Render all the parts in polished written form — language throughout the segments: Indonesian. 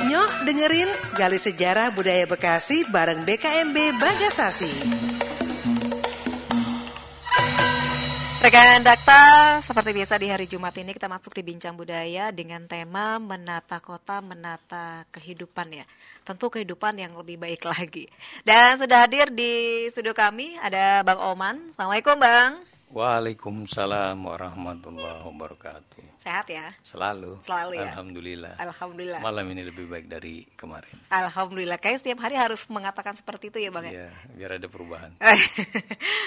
Nyok dengerin Gali Sejarah Budaya Bekasi bareng BKMB Bagasasi. Rekan Dakta, seperti biasa di hari Jumat ini kita masuk di Bincang Budaya dengan tema menata kota, menata kehidupan ya. Tentu kehidupan yang lebih baik lagi. Dan sudah hadir di studio kami ada Bang Oman. Assalamualaikum Bang. Waalaikumsalam warahmatullahi wabarakatuh. Sehat ya? Selalu ya? Alhamdulillah. Alhamdulillah. Malam ini lebih baik dari kemarin. Alhamdulillah. Kayaknya setiap hari harus mengatakan seperti itu ya Bang ya? Iya, biar ada perubahan.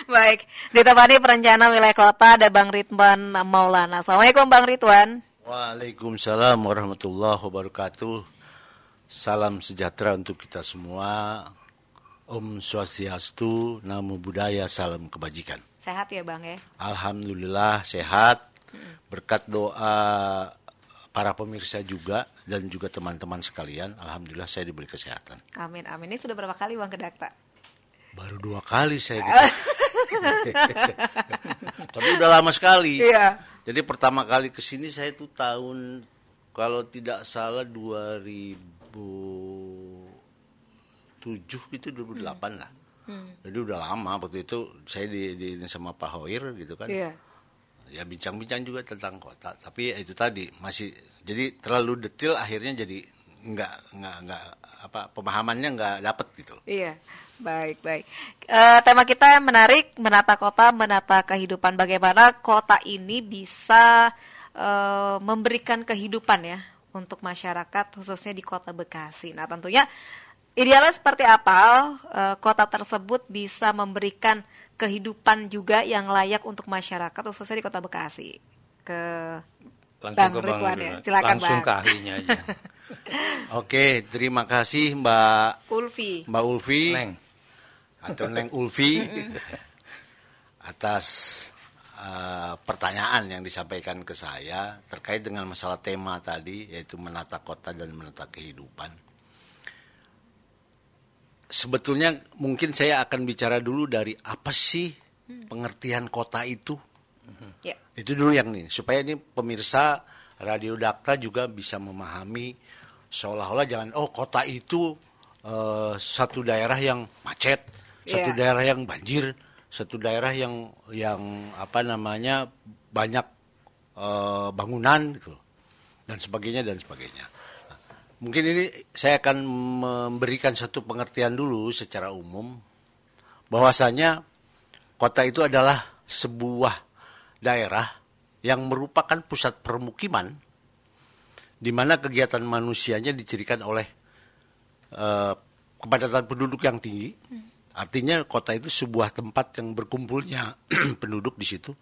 Baik, ditemani perencana wilayah kota ada Bang Ridwan Maulana. Assalamualaikum Bang Ridwan. Waalaikumsalam warahmatullahi wabarakatuh. Salam sejahtera untuk kita semua. Om Swastiastu, Namo Buddhaya, salam kebajikan. Sehat ya Bang ya? Alhamdulillah sehat. Berkat doa para pemirsa juga dan juga teman-teman sekalian, alhamdulillah saya diberi kesehatan. Amin, amin. Ini sudah berapa kali Bang ke Dakta? Baru 2 kali saya Tapi udah lama sekali. Iya. Jadi pertama kali ke sini saya itu tahun kalau tidak salah 2007 gitu, 2008 lah. Jadi udah lama waktu itu saya di sama Pak Hoir gitu kan. Iya. Ya bincang-bincang juga tentang kota, tapi ya itu tadi masih jadi terlalu detail akhirnya jadi nggak pemahamannya nggak dapet gitu. Iya, baik. Tema kita menarik, menata kota, menata kehidupan. Bagaimana kota ini bisa memberikan kehidupan ya untuk masyarakat khususnya di Kota Bekasi. Nah tentunya idealnya seperti apa kota tersebut bisa memberikan kehidupan juga yang layak untuk masyarakat khususnya di Kota Bekasi. Langsung Bang Ridwan ya, silakan langsung Bang. ke ahlinya aja. Oke, terima kasih Mbak Ulfi. Neng. Atau Neng Ulfi atas pertanyaan yang disampaikan ke saya terkait dengan masalah tema tadi, yaitu menata kota dan menata kehidupan. Sebetulnya mungkin saya akan bicara dulu dari apa sih pengertian kota itu. Ya. Itu dulu yang nih, supaya ini pemirsa Radio Dakta juga bisa memahami seolah-olah jangan kota itu satu daerah yang macet, satu daerah yang banjir, satu daerah yang banyak bangunan gitu dan sebagainya. Mungkin ini saya akan memberikan satu pengertian dulu secara umum bahwasanya kota itu adalah sebuah daerah yang merupakan pusat permukiman di mana kegiatan manusianya dicirikan oleh kepadatan penduduk yang tinggi. Artinya kota itu sebuah tempat yang berkumpulnya penduduk di situ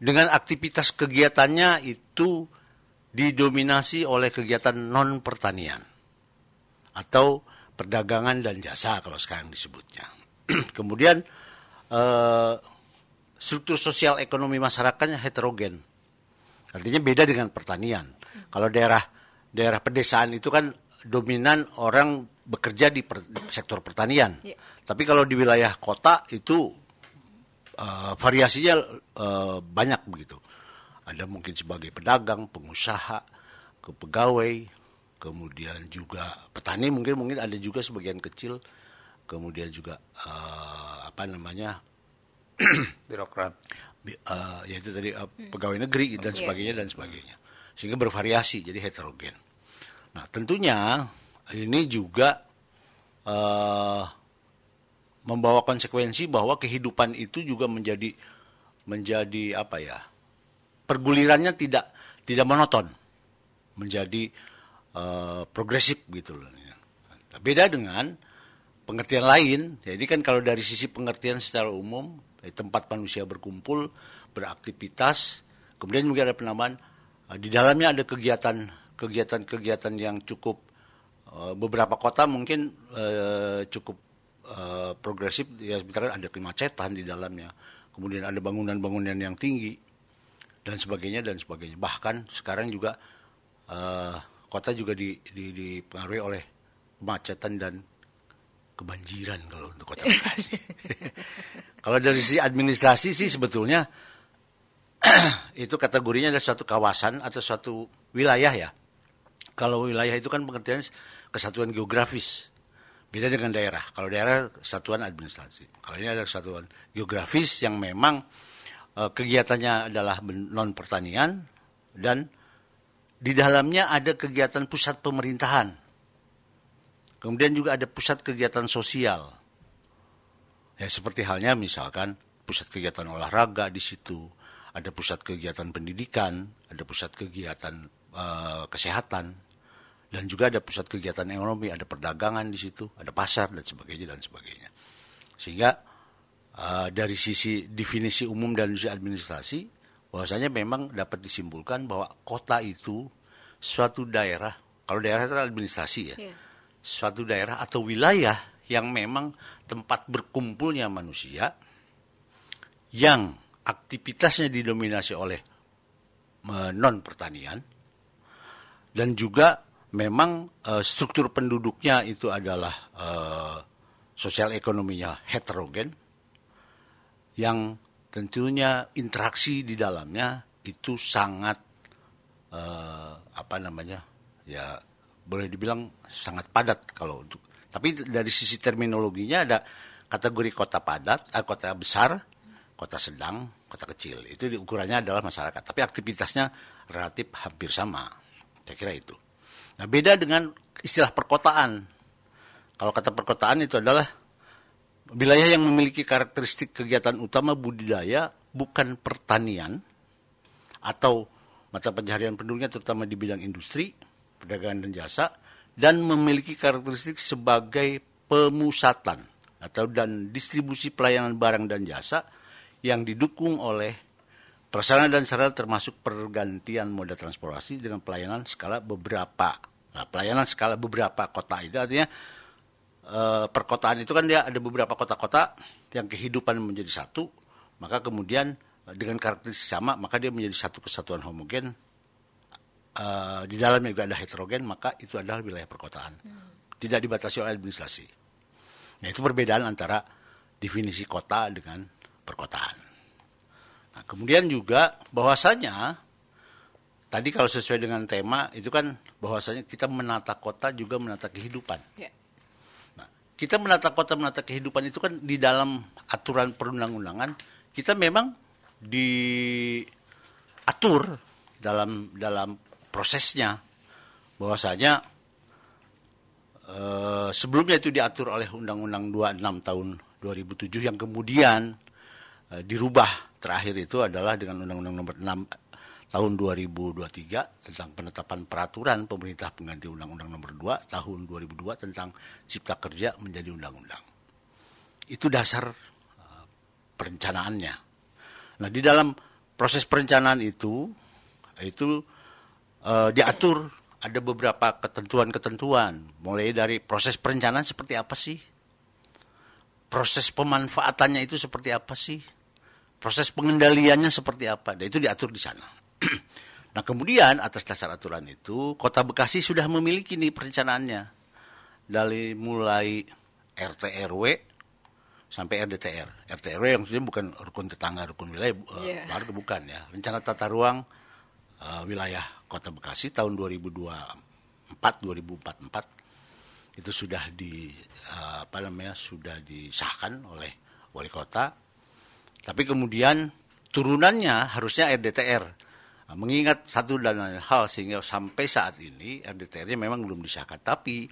dengan aktivitas kegiatannya itu didominasi oleh kegiatan non-pertanian atau perdagangan dan jasa kalau sekarang disebutnya. Kemudian struktur sosial ekonomi masyarakatnya heterogen. Artinya beda dengan pertanian. Kalau daerah pedesaan itu kan dominan orang bekerja di sektor pertanian. Yeah. Tapi kalau di wilayah kota itu variasinya banyak begitu. Ada mungkin sebagai pedagang, pengusaha, pegawai, kemudian juga petani mungkin ada juga sebagian kecil, kemudian juga birokrat, yaitu tadi pegawai negeri dan sebagainya. Sehingga bervariasi, jadi heterogen. Nah tentunya ini juga membawa konsekuensi bahwa kehidupan itu juga menjadi pergulirannya tidak monoton, menjadi progresif gitu loh. Beda dengan pengertian lain. Jadi kan kalau dari sisi pengertian secara umum, tempat manusia berkumpul, beraktivitas, kemudian juga ada penambahan di dalamnya ada kegiatan yang cukup beberapa kota mungkin cukup progresif ya, sebenarnya ada kemacetan di dalamnya, kemudian ada bangunan-bangunan yang tinggi dan sebagainya. Bahkan sekarang juga kota juga dipengaruhi oleh kemacetan dan kebanjiran kalau untuk Kota Bekasi. Kalau dari sisi administrasi sih sebetulnya itu kategorinya ada suatu kawasan atau suatu wilayah ya. Kalau wilayah itu kan pengertiannya kesatuan geografis. Beda dengan daerah. Kalau daerah satuan administrasi. Kalau ini ada kesatuan geografis yang memang kegiatannya adalah non pertanian dan di dalamnya ada kegiatan pusat pemerintahan. Kemudian juga ada pusat kegiatan sosial. Ya seperti halnya misalkan pusat kegiatan olahraga di situ, ada pusat kegiatan pendidikan, ada pusat kegiatan kesehatan, dan juga ada pusat kegiatan ekonomi, ada perdagangan di situ, ada pasar dan sebagainya dan sebagainya. Sehingga dari sisi definisi umum dan definisi administrasi, bahwasanya memang dapat disimpulkan bahwa kota itu suatu daerah, kalau daerah itu administrasi ya, suatu daerah atau wilayah yang memang tempat berkumpulnya manusia yang aktivitasnya didominasi oleh non pertanian dan juga memang struktur penduduknya itu adalah sosial ekonominya heterogen yang tentunya interaksi di dalamnya itu sangat ya boleh dibilang sangat padat kalau untuk. Tapi dari sisi terminologinya ada kategori kota padat, kota besar, kota sedang, kota kecil. Itu ukurannya adalah masyarakat. Tapi aktivitasnya relatif hampir sama. Saya kira itu. Nah, beda dengan istilah perkotaan. Kalau kata perkotaan itu adalah wilayah yang memiliki karakteristik kegiatan utama budidaya bukan pertanian atau mata pencaharian penduduknya terutama di bidang industri, perdagangan dan jasa, dan memiliki karakteristik sebagai pemusatan atau dan distribusi pelayanan barang dan jasa yang didukung oleh prasarana dan sarana termasuk pergantian moda transportasi dengan pelayanan skala beberapa. Nah, pelayanan skala beberapa kota itu artinya perkotaan itu kan dia ada beberapa kota-kota yang kehidupan menjadi satu, maka kemudian dengan karakteristik sama, maka dia menjadi satu kesatuan homogen. Di dalamnya juga ada heterogen, maka itu adalah wilayah perkotaan. Tidak dibatasi oleh administrasi. Nah, itu perbedaan antara definisi kota dengan perkotaan. Nah, kemudian juga bahwasanya tadi kalau sesuai dengan tema itu kan bahwasanya kita menata kota juga menata kehidupan. Yeah. Nah, kita menata kota menata kehidupan itu kan di dalam aturan perundang-undangan kita memang diatur dalam prosesnya bahwasanya sebelumnya itu diatur oleh Undang-Undang 26 tahun 2007 yang kemudian dirubah terakhir itu adalah dengan Undang-Undang nomor 6 tahun 2023 tentang penetapan peraturan pemerintah pengganti Undang-Undang nomor 2 tahun 2002 tentang Cipta Kerja menjadi undang-undang. Itu dasar perencanaannya. Nah, di dalam proses perencanaan itu diatur ada beberapa ketentuan-ketentuan, mulai dari proses perencanaan seperti apa sih, proses pemanfaatannya itu seperti apa sih, proses pengendaliannya seperti apa, dan itu diatur di sana. Nah, kemudian atas dasar aturan itu, Kota Bekasi sudah memiliki nih perencanaannya, dari mulai RT RW sampai RDTR. RT RW yang maksudnya bukan rukun tetangga, rukun wilayah, baru bukan ya, rencana tata ruang wilayah Kota Bekasi tahun 2024 itu sudah sudah disahkan oleh wali kota. Tapi kemudian turunannya harusnya RDTR. Nah, mengingat satu dan lain hal sehingga sampai saat ini RDTR-nya memang belum disahkan, tapi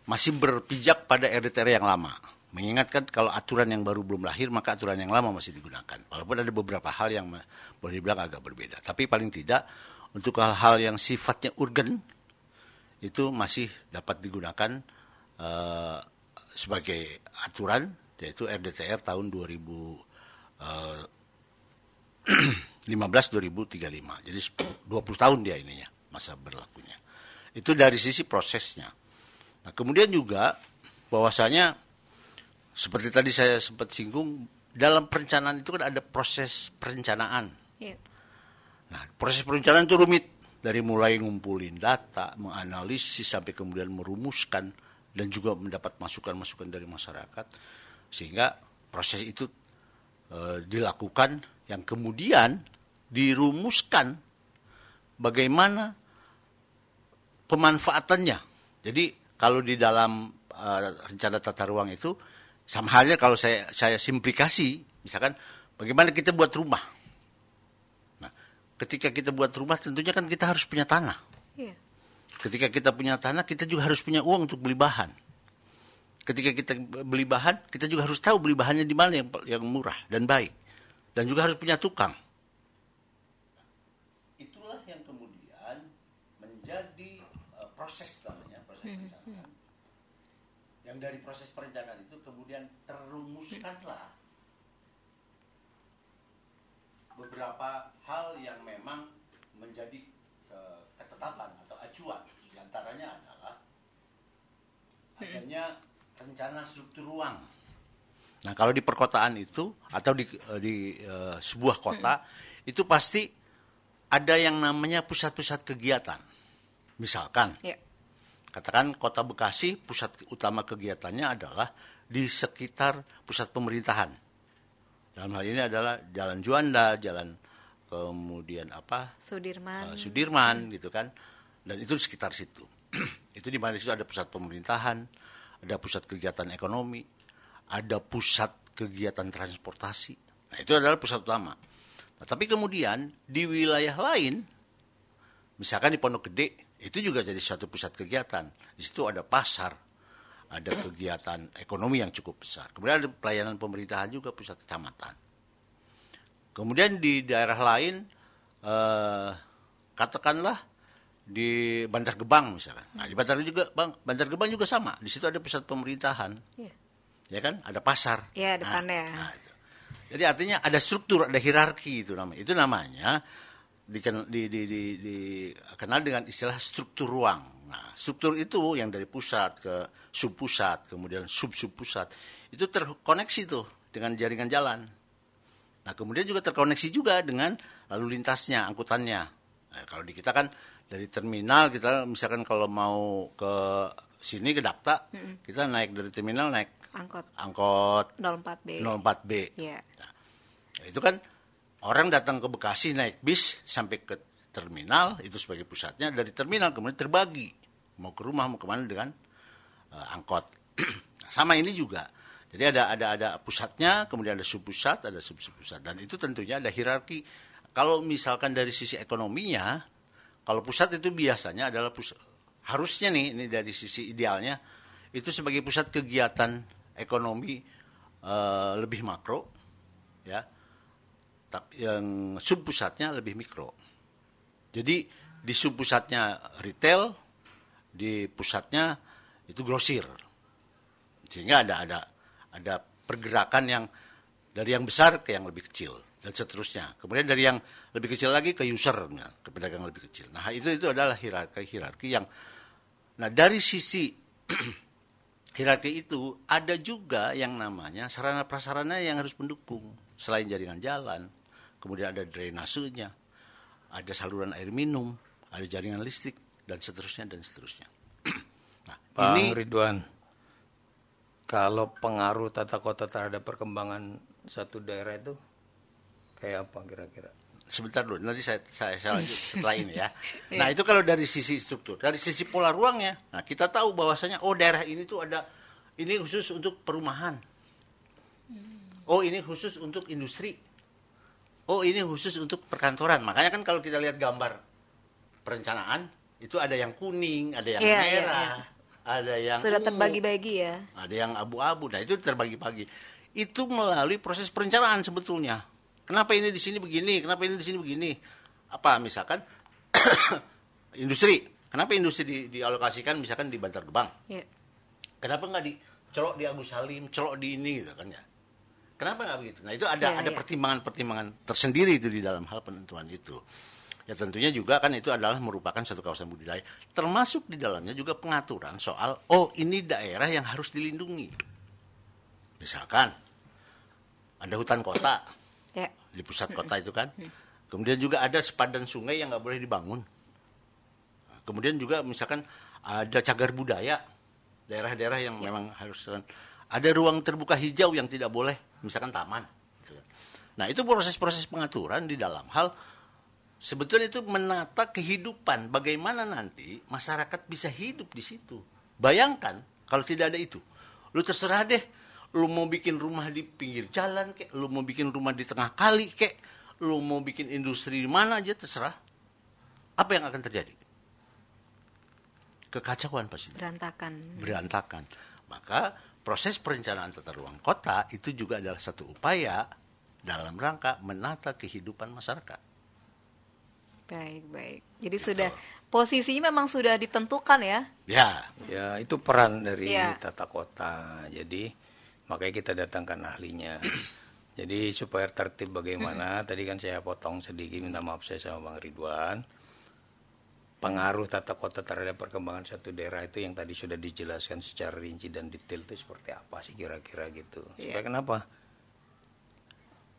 masih berpijak pada RDTR yang lama. Mengingatkan kalau aturan yang baru belum lahir, maka aturan yang lama masih digunakan. Walaupun ada beberapa hal yang boleh dibilang agak berbeda. Tapi paling tidak, untuk hal-hal yang sifatnya urgen, itu masih dapat digunakan sebagai aturan, yaitu RDTR tahun 2015-2035. Jadi 20 tahun dia ininya, masa berlakunya. Itu dari sisi prosesnya. Nah, kemudian juga bahwasanya seperti tadi saya sempat singgung, dalam perencanaan itu kan ada proses perencanaan. Yeah. Nah, proses perencanaan itu rumit. Dari mulai ngumpulin data, menganalisis, sampai kemudian merumuskan, dan juga mendapat masukan-masukan dari masyarakat. Sehingga proses itu dilakukan, yang kemudian dirumuskan bagaimana pemanfaatannya. Jadi kalau di dalam rencana tata ruang itu sama halnya kalau saya simplikasi, misalkan bagaimana kita buat rumah. Nah, ketika kita buat rumah tentunya kan kita harus punya tanah. Iya. Ketika kita punya tanah, kita juga harus punya uang untuk beli bahan. Ketika kita beli bahan, kita juga harus tahu beli bahannya di mana yang murah dan baik. Dan juga harus punya tukang. Itulah yang kemudian menjadi proses namanya, proses perencanaan. Yang dari proses perencanaan itu kemudian terumuskanlah beberapa hal yang memang menjadi ketetapan atau acuan. Di antaranya adalah adanya rencana struktur ruang. Nah, kalau di perkotaan itu atau di sebuah kota itu pasti ada yang namanya pusat-pusat kegiatan. Misalkan, katakan Kota Bekasi, pusat utama kegiatannya adalah di sekitar pusat pemerintahan. Dalam hal ini adalah Jalan Juanda, Jalan kemudian Sudirman gitu kan. Dan itu di sekitar situ. Itu di mana di situ ada pusat pemerintahan, ada pusat kegiatan ekonomi, ada pusat kegiatan transportasi. Nah, itu adalah pusat utama. Nah, tapi kemudian di wilayah lain, misalkan di Pondok Gede, itu juga jadi suatu pusat kegiatan. Di situ ada pasar, ada kegiatan ekonomi yang cukup besar. Kemudian ada pelayanan pemerintahan juga, pusat kecamatan. Kemudian di daerah lain, katakanlah di Bantar Gebang misalkan. Nah, di Bantar Gebang juga sama. Di situ ada pusat pemerintahan. Ya kan? Ada pasar. Iya, depannya. Nah, jadi artinya ada struktur, ada hierarki itu namanya. Itu namanya dikenal dengan istilah struktur ruang. Nah, struktur itu yang dari pusat ke subpusat, kemudian sub-subpusat, itu terkoneksi tuh dengan jaringan jalan. Nah, kemudian juga terkoneksi juga dengan lalu lintasnya, angkutannya. Nah, kalau di kita kan dari terminal, kita misalkan kalau mau ke sini ke Dakta, kita naik dari terminal naik angkot 04B. Yeah. Nah, itu kan orang datang ke Bekasi naik bis sampai ke terminal, itu sebagai pusatnya. Dari terminal kemudian terbagi, mau ke rumah, mau kemana dengan angkot. Nah, sama ini juga. Jadi ada pusatnya, kemudian ada subpusat, ada sub-subpusat. Dan itu tentunya ada hierarki. Kalau misalkan dari sisi ekonominya, kalau pusat itu biasanya adalah harusnya ini dari sisi idealnya, itu sebagai pusat kegiatan ekonomi lebih makro, ya. Tapi yang subpusatnya lebih mikro. Jadi di subpusatnya retail, di pusatnya itu grosir. Sehingga ada pergerakan yang dari yang besar ke yang lebih kecil dan seterusnya. Kemudian dari yang lebih kecil lagi ke usernya, ke pedagang lebih kecil. Nah, itu adalah hierarki yang dari sisi hierarki itu ada juga yang namanya sarana prasarana yang harus mendukung. Selain jaringan jalan, kemudian ada drainasenya, ada saluran air minum, ada jaringan listrik, dan seterusnya, dan seterusnya. Nah, Pak Ridwan, kalau pengaruh tata kota terhadap perkembangan satu daerah itu kayak apa kira-kira? Sebentar dulu, nanti saya lanjut setelah ini ya. Nah, itu kalau dari sisi struktur. Dari sisi pola ruangnya, nah kita tahu bahwasanya, daerah ini tuh ini khusus untuk perumahan. Oh, ini khusus untuk industri. Oh, ini khusus untuk perkantoran. Makanya kan kalau kita lihat gambar perencanaan, itu ada yang kuning, ada yang merah, ada yang sudah terbagi-bagi ya. Ada yang abu-abu. Nah, itu terbagi-bagi. Itu melalui proses perencanaan sebetulnya. Kenapa ini di sini begini? Kenapa ini di sini begini? Apa misalkan industri? Kenapa industri dialokasikan misalkan di Bantar Gebang? Yeah. Kenapa nggak dicolok di Agus Salim, colok di ini gitu kan ya? Kenapa nggak begitu? Nah, itu ada pertimbangan-pertimbangan tersendiri itu di dalam hal penentuan itu. Ya tentunya juga kan itu adalah merupakan satu kawasan budidaya. Termasuk di dalamnya juga pengaturan soal ini daerah yang harus dilindungi. Misalkan ada hutan kota. Di pusat kota itu kan. Kemudian juga ada sepadan sungai yang nggak boleh dibangun. Kemudian juga misalkan ada cagar budaya, daerah-daerah yang memang harus ada ruang terbuka hijau yang tidak boleh, misalkan taman. Nah, itu proses-proses pengaturan di dalam hal Sebetulnya itu menata kehidupan, bagaimana nanti masyarakat bisa hidup di situ. Bayangkan kalau tidak ada itu. Lu terserah deh, lu mau bikin rumah di pinggir jalan kek, lu mau bikin rumah di tengah kali kek, lu mau bikin industri di mana aja terserah. Apa yang akan terjadi? Kekacauan pasti. Berantakan. Maka proses perencanaan tata ruang kota itu juga adalah satu upaya dalam rangka menata kehidupan masyarakat. Baik. Jadi sudah posisinya memang sudah ditentukan ya? Ya, itu peran dari tata kota. Jadi makanya kita datangkan ahlinya. Jadi supaya tertib bagaimana, tadi kan saya potong sedikit, minta maaf saya sama Bang Ridwan. Pengaruh tata kota terhadap perkembangan satu daerah itu yang tadi sudah dijelaskan secara rinci dan detail itu seperti apa sih kira-kira gitu. Supaya kenapa?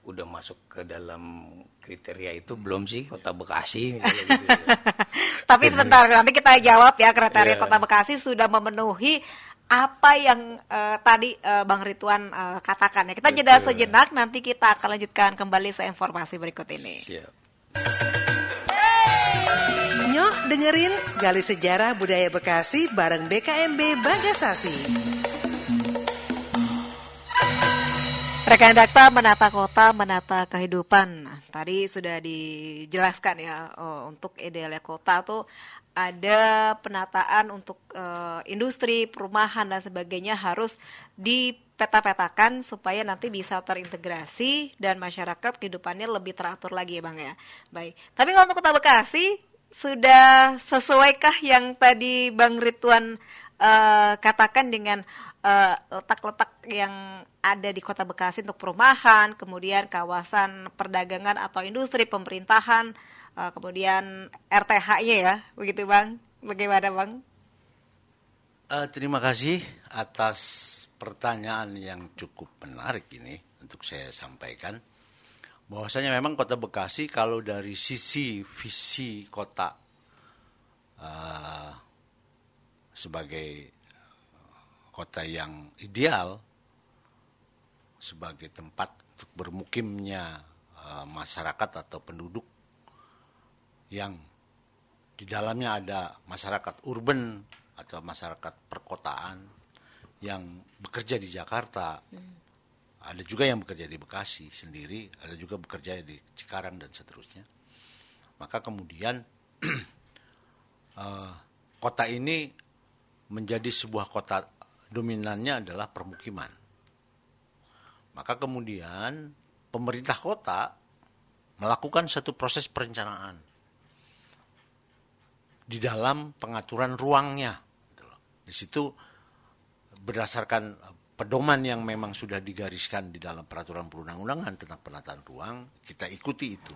Udah masuk ke dalam kriteria itu belum sih Kota Bekasi misalnya gitu. Tapi sebentar, nanti kita jawab ya, kriteria Kota Bekasi sudah memenuhi apa yang tadi Bang Ridwan katakan ya. Kita jeda sejenak, nanti kita akan lanjutkan kembali informasi berikut ini. Siap. Nyok dengerin Gali Sejarah Budaya Bekasi bareng BKMB Bagasasi. Rekan Dakta, menata kota, menata kehidupan. Nah, tadi sudah dijelaskan ya, untuk idealnya kota tuh ada penataan untuk industri, perumahan dan sebagainya harus dipeta-petakan supaya nanti bisa terintegrasi dan masyarakat kehidupannya lebih teratur lagi ya Bang ya. Baik. Tapi kalau untuk Kota Bekasi sudah sesuaikah yang tadi Bang Ridwan katakan dengan letak-letak yang ada di Kota Bekasi untuk perumahan, kemudian kawasan perdagangan atau industri pemerintahan, kemudian RTH-nya ya, begitu Bang? Bagaimana Bang? Terima kasih atas pertanyaan yang cukup menarik ini untuk saya sampaikan. Bahwasanya memang Kota Bekasi kalau dari sisi visi kota sebagai kota yang ideal, sebagai tempat untuk bermukimnya masyarakat atau penduduk yang di dalamnya ada masyarakat urban atau masyarakat perkotaan yang bekerja di Jakarta, ada juga yang bekerja di Bekasi sendiri, ada juga bekerja di Cikarang dan seterusnya. Maka kemudian kota ini menjadi sebuah kota dominannya adalah permukiman. Maka kemudian pemerintah kota melakukan satu proses perencanaan di dalam pengaturan ruangnya. Di situ berdasarkan pedoman yang memang sudah digariskan di dalam peraturan perundang-undangan tentang penataan ruang, kita ikuti itu.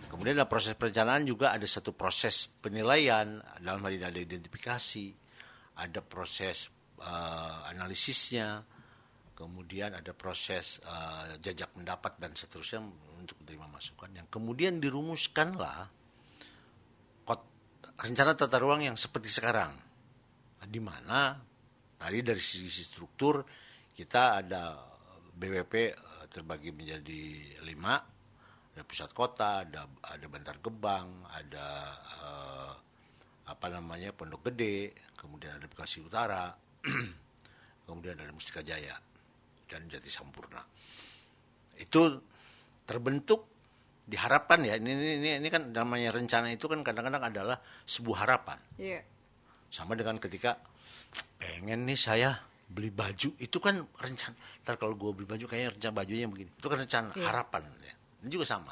Kemudian dalam proses perencanaan juga ada satu proses penilaian, dalam hal ini ada identifikasi, ada proses analisisnya, kemudian ada proses jajak pendapat dan seterusnya untuk menerima masukan. Yang kemudian dirumuskanlah rencana tata ruang yang seperti sekarang, di mana tadi dari sisi struktur kita ada BWP terbagi menjadi 5, ada pusat kota, ada Bantar Gebang, ada Pondok Gede, kemudian ada Bekasi Utara, kemudian ada Mustika Jaya dan Jati Sampurna. Itu terbentuk diharapkan ya, ini kan namanya rencana itu kan kadang-kadang adalah sebuah harapan. Yeah. Sama dengan ketika pengen nih saya beli baju, itu kan rencana. Ntar kalau gue beli baju kayaknya rencana bajunya begini. Itu kan rencana, harapan. Ya. Ini juga sama.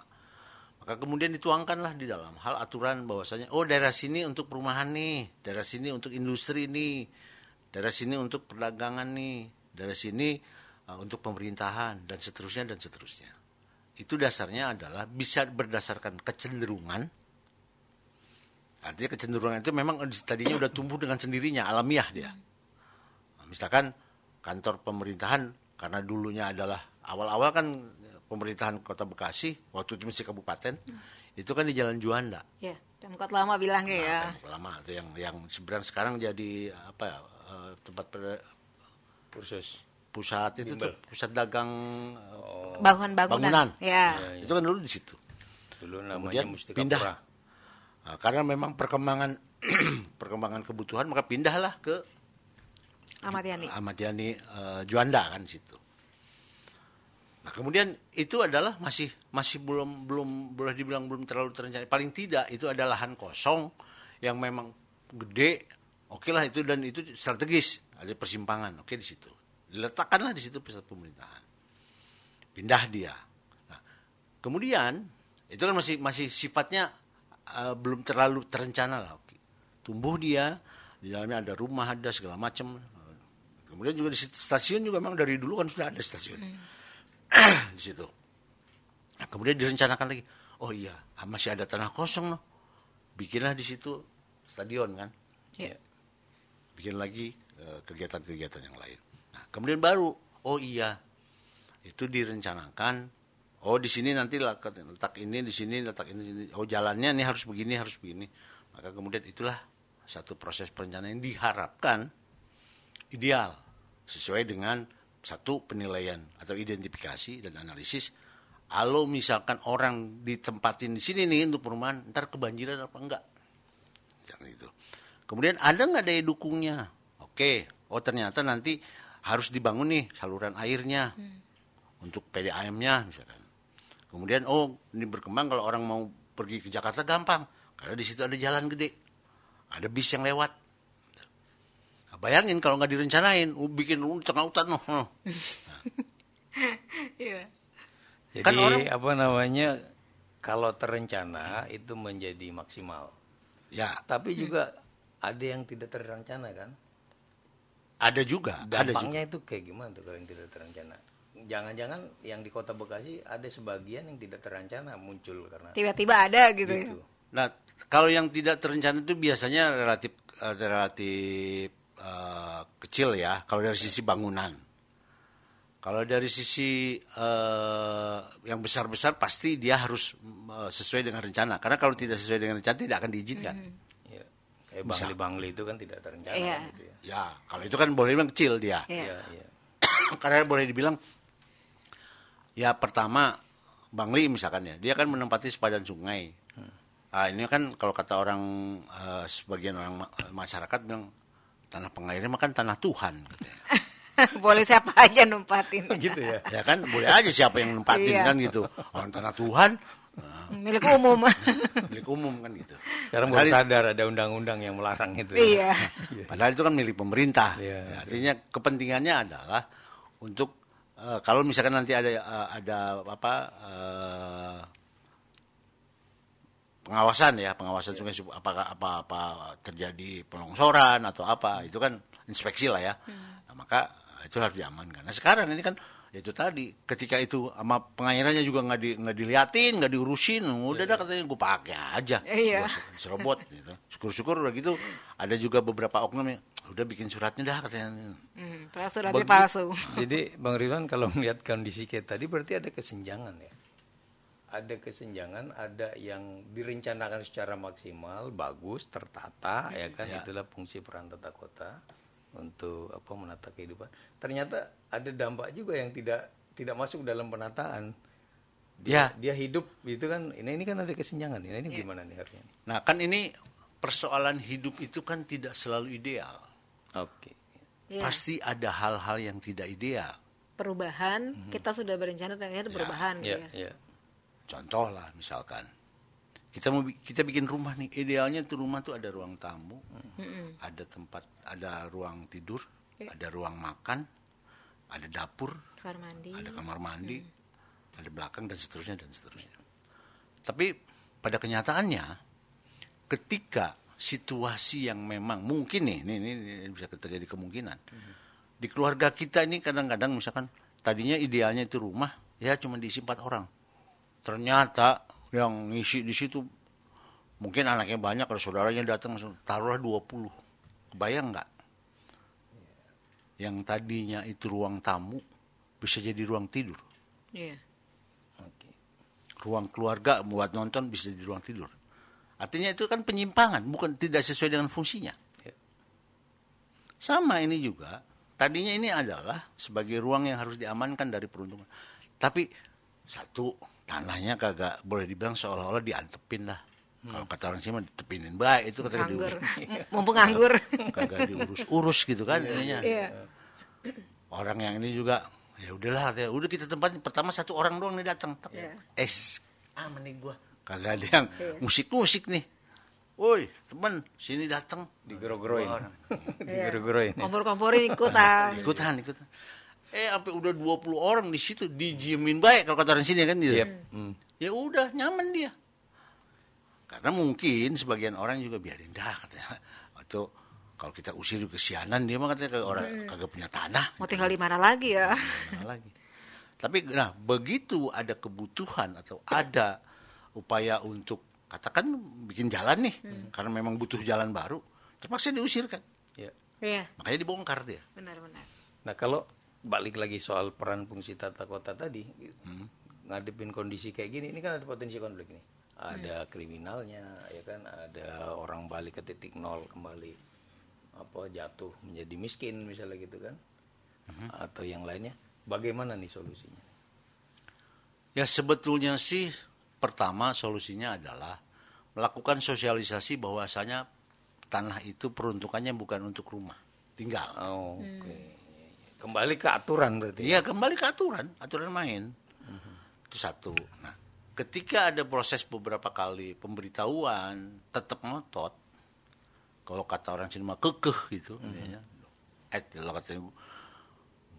Maka kemudian dituangkanlah di dalam hal aturan bahwasanya, oh daerah sini untuk perumahan nih, daerah sini untuk industri nih, daerah sini untuk perdagangan nih, daerah sini untuk pemerintahan dan seterusnya dan seterusnya. Itu dasarnya adalah bisa berdasarkan kecenderungan. Artinya kecenderungan itu memang tadinya udah tumbuh dengan sendirinya, alamiah dia. Misalkan kantor pemerintahan, karena dulunya adalah awal-awal kan pemerintahan Kota Bekasi, waktu itu masih kabupaten, itu kan di Jalan Juanda. Ya, Pemkot lama bilangnya ya. Pemkot lama itu yang sebenarnya sekarang jadi tempat Kursus. Pusat itu tuh, pusat dagang bangunan. bangunan. Ya. Itu kan dulu di situ. Dulu namanya Kemudian Mustika pindah. Pura. Nah, karena memang perkembangan perkembangan kebutuhan, maka pindahlah ke Ahmad Yani Juanda kan situ. Nah, kemudian itu adalah masih belum boleh dibilang belum terlalu terencana. Paling tidak itu ada lahan kosong yang memang gede. Oke lah itu, dan itu strategis, ada persimpangan. Oke, di situ. Diletakkanlah di situ pusat pemerintahan. Pindah dia. Nah, kemudian itu kan masih sifatnya belum terlalu terencana lah. Oke. Tumbuh dia, di dalamnya ada rumah, ada segala macam. Kemudian juga di stasiun juga memang dari dulu kan sudah ada stasiun. Di situ. Nah, kemudian direncanakan lagi. Oh iya, masih ada tanah kosong loh. Bikinlah di situ stadion kan. Yeah. Bikin lagi kegiatan-kegiatan yang lain. Nah, kemudian baru, oh iya, itu direncanakan. Oh di sini nanti letak ini, di sini letak ini. Oh jalannya ini harus begini, harus begini. Maka kemudian itulah satu proses perencanaan yang diharapkan ideal, sesuai dengan satu penilaian atau identifikasi dan analisis. Kalau misalkan orang ditempatin di sini nih untuk perumahan, ntar kebanjiran apa enggak? Jangan itu. Kemudian ada nggak daya dukungnya? Oke, oh ternyata nanti harus dibangun nih saluran airnya untuk PDAM-nya misalkan. Kemudian oh ini berkembang kalau orang mau pergi ke Jakarta gampang karena di situ ada jalan gede, ada bis yang lewat. Nah, bayangin kalau nggak direncanain, bikin tengah hutan noh. Nah. Iya. Jadi Kan orang- apa namanya, kalau terencana itu menjadi maksimal. Ya, Tapi juga ada yang tidak terencana kan. ada juga. Dampaknya itu kayak gimana tuh kalau yang tidak terencana? Jangan-jangan yang di Kota Bekasi ada sebagian yang tidak terencana muncul karena Tiba-tiba ada gitu, gitu. ya. Nah, kalau yang tidak terencana itu biasanya relatif kecil ya, kalau dari sisi bangunan. Kalau dari sisi yang besar-besar pasti dia harus sesuai dengan rencana. Karena kalau tidak sesuai dengan rencana tidak akan diizinkan. Ya, kayak Bangli-Bangli itu kan tidak terencana Iya. gitu ya. Ya, kalau itu kan boleh dibilang kecil dia. Iya. Iya, iya. Karena boleh dibilang, ya pertama Bangli misalkan ya, dia kan menempati sepadan sungai. Nah, ini kan kalau kata orang sebagian orang masyarakat bilang tanah pengairan mah kan tanah Tuhan katanya. Boleh siapa aja numpatin. Gitu ya. Ya kan boleh aja siapa yang nempatin Iya. kan gitu. Orang tanah Tuhan Milik umum. milik umum kan gitu. Sekarang baru sadar ada undang-undang yang melarang itu. Iya. Padahal itu kan milik pemerintah. Iya. Ya, artinya kepentingannya adalah untuk kalau misalkan nanti ada pengawasan sungai, apakah apa terjadi pelongsoran atau apa, itu kan inspeksi lah ya. Nah, maka itu harus diamankan. Nah sekarang ini kan ya itu tadi, ketika itu sama pengairannya juga nggak diliatin, nggak diurusin, udah dah katanya gue pakai aja, Iya. gue serobot gitu. Syukur-syukur udah gitu, ada juga beberapa oknum yang udah bikin suratnya dah katanya. Terus suratnya palsu. Jadi Bang Ridwan kalau melihat kondisi kayak tadi berarti ada kesenjangan ya. Ada kesenjangan, ada yang direncanakan secara maksimal, bagus, tertata, ya kan, itulah fungsi peran tata kota untuk menata kehidupan. Ternyata ada dampak juga yang tidak masuk dalam penataan. Dia hidup itu kan, ini kan ada kesenjangan. Ini gimana nih harusnya? Nah kan ini persoalan hidup itu kan tidak selalu ideal. Oke. Iya. Pasti ada hal-hal yang tidak ideal. Perubahan, kita sudah berencana ternyata perubahan gitu ya. Iya. Contoh lah misalkan kita bikin rumah nih, idealnya tuh rumah tuh ada ruang tamu, ada tempat, ada ruang tidur, ada ruang makan, ada dapur, Kamar mandi. ada kamar mandi, ada belakang dan seterusnya dan seterusnya. Tapi pada kenyataannya, ketika situasi yang memang mungkin ini bisa terjadi kemungkinan di keluarga kita ini kadang-kadang misalkan tadinya idealnya itu rumah ya cuma diisi 4 orang. Ternyata yang ngisi di situ mungkin anaknya banyak, kalau saudaranya datang taruhlah 20. Kebayang nggak? Yang tadinya itu ruang tamu bisa jadi ruang tidur. Iya. Oke. Ruang keluarga buat nonton bisa jadi ruang tidur. Artinya itu kan penyimpangan, bukan tidak sesuai dengan fungsinya. Ya. Sama ini juga, tadinya ini adalah sebagai ruang yang harus diamankan dari peruntungan. Tapi satu, tanahnya kagak boleh dibilang seolah-olah diantepin lah. Kalau kata orang sini mah ditepinin baik, itu kata Nganggur. Mumpung nganggur. kagak diurus-urus gitu kan ininya. Iya. Orang yang ini juga ya udahlah, udah kita tempatin pertama satu orang doang nih datang. Iya. Aman nih gua. Kagak ada yang musik-musik nih. Woi, teman, sini datang. Digero-geroin. Orang. Digero-geroin. Kompor-komporin ikutan. Ikutan. Sampai udah 20 orang di situ dijiemin baik kalau kata orang sini kan gitu. Yep. Ya udah, nyaman dia. Karena mungkin sebagian orang juga biarin dah katanya. Atau kalau kita usir kesianan dia mah katanya kayak orang kagak punya tanah. Mau tinggal di mana lagi ya? Mana lagi. Tapi begitu ada kebutuhan atau ada upaya untuk katakan bikin jalan nih, karena memang butuh jalan baru, terpaksa diusir kan. Ya. Iya. Makanya dibongkar dia. Benar-benar. Nah kalau balik lagi soal peran fungsi tata kota tadi, ngadepin kondisi kayak gini, ini kan ada potensi konflik nih. Ada kriminalnya, ya kan, ada orang balik ke titik nol kembali, jatuh menjadi miskin misalnya gitu kan, atau yang lainnya. Bagaimana nih solusinya? Ya sebetulnya sih pertama solusinya adalah melakukan sosialisasi bahwasanya tanah itu peruntukannya bukan untuk rumah tinggal. Oke. Kembali ke aturan berarti. Iya, kembali ke aturan main. Itu satu. Nah, ketika ada proses beberapa kali pemberitahuan tetap ngotot, kalau kata orang sini mah kekeh gitu, lo katanya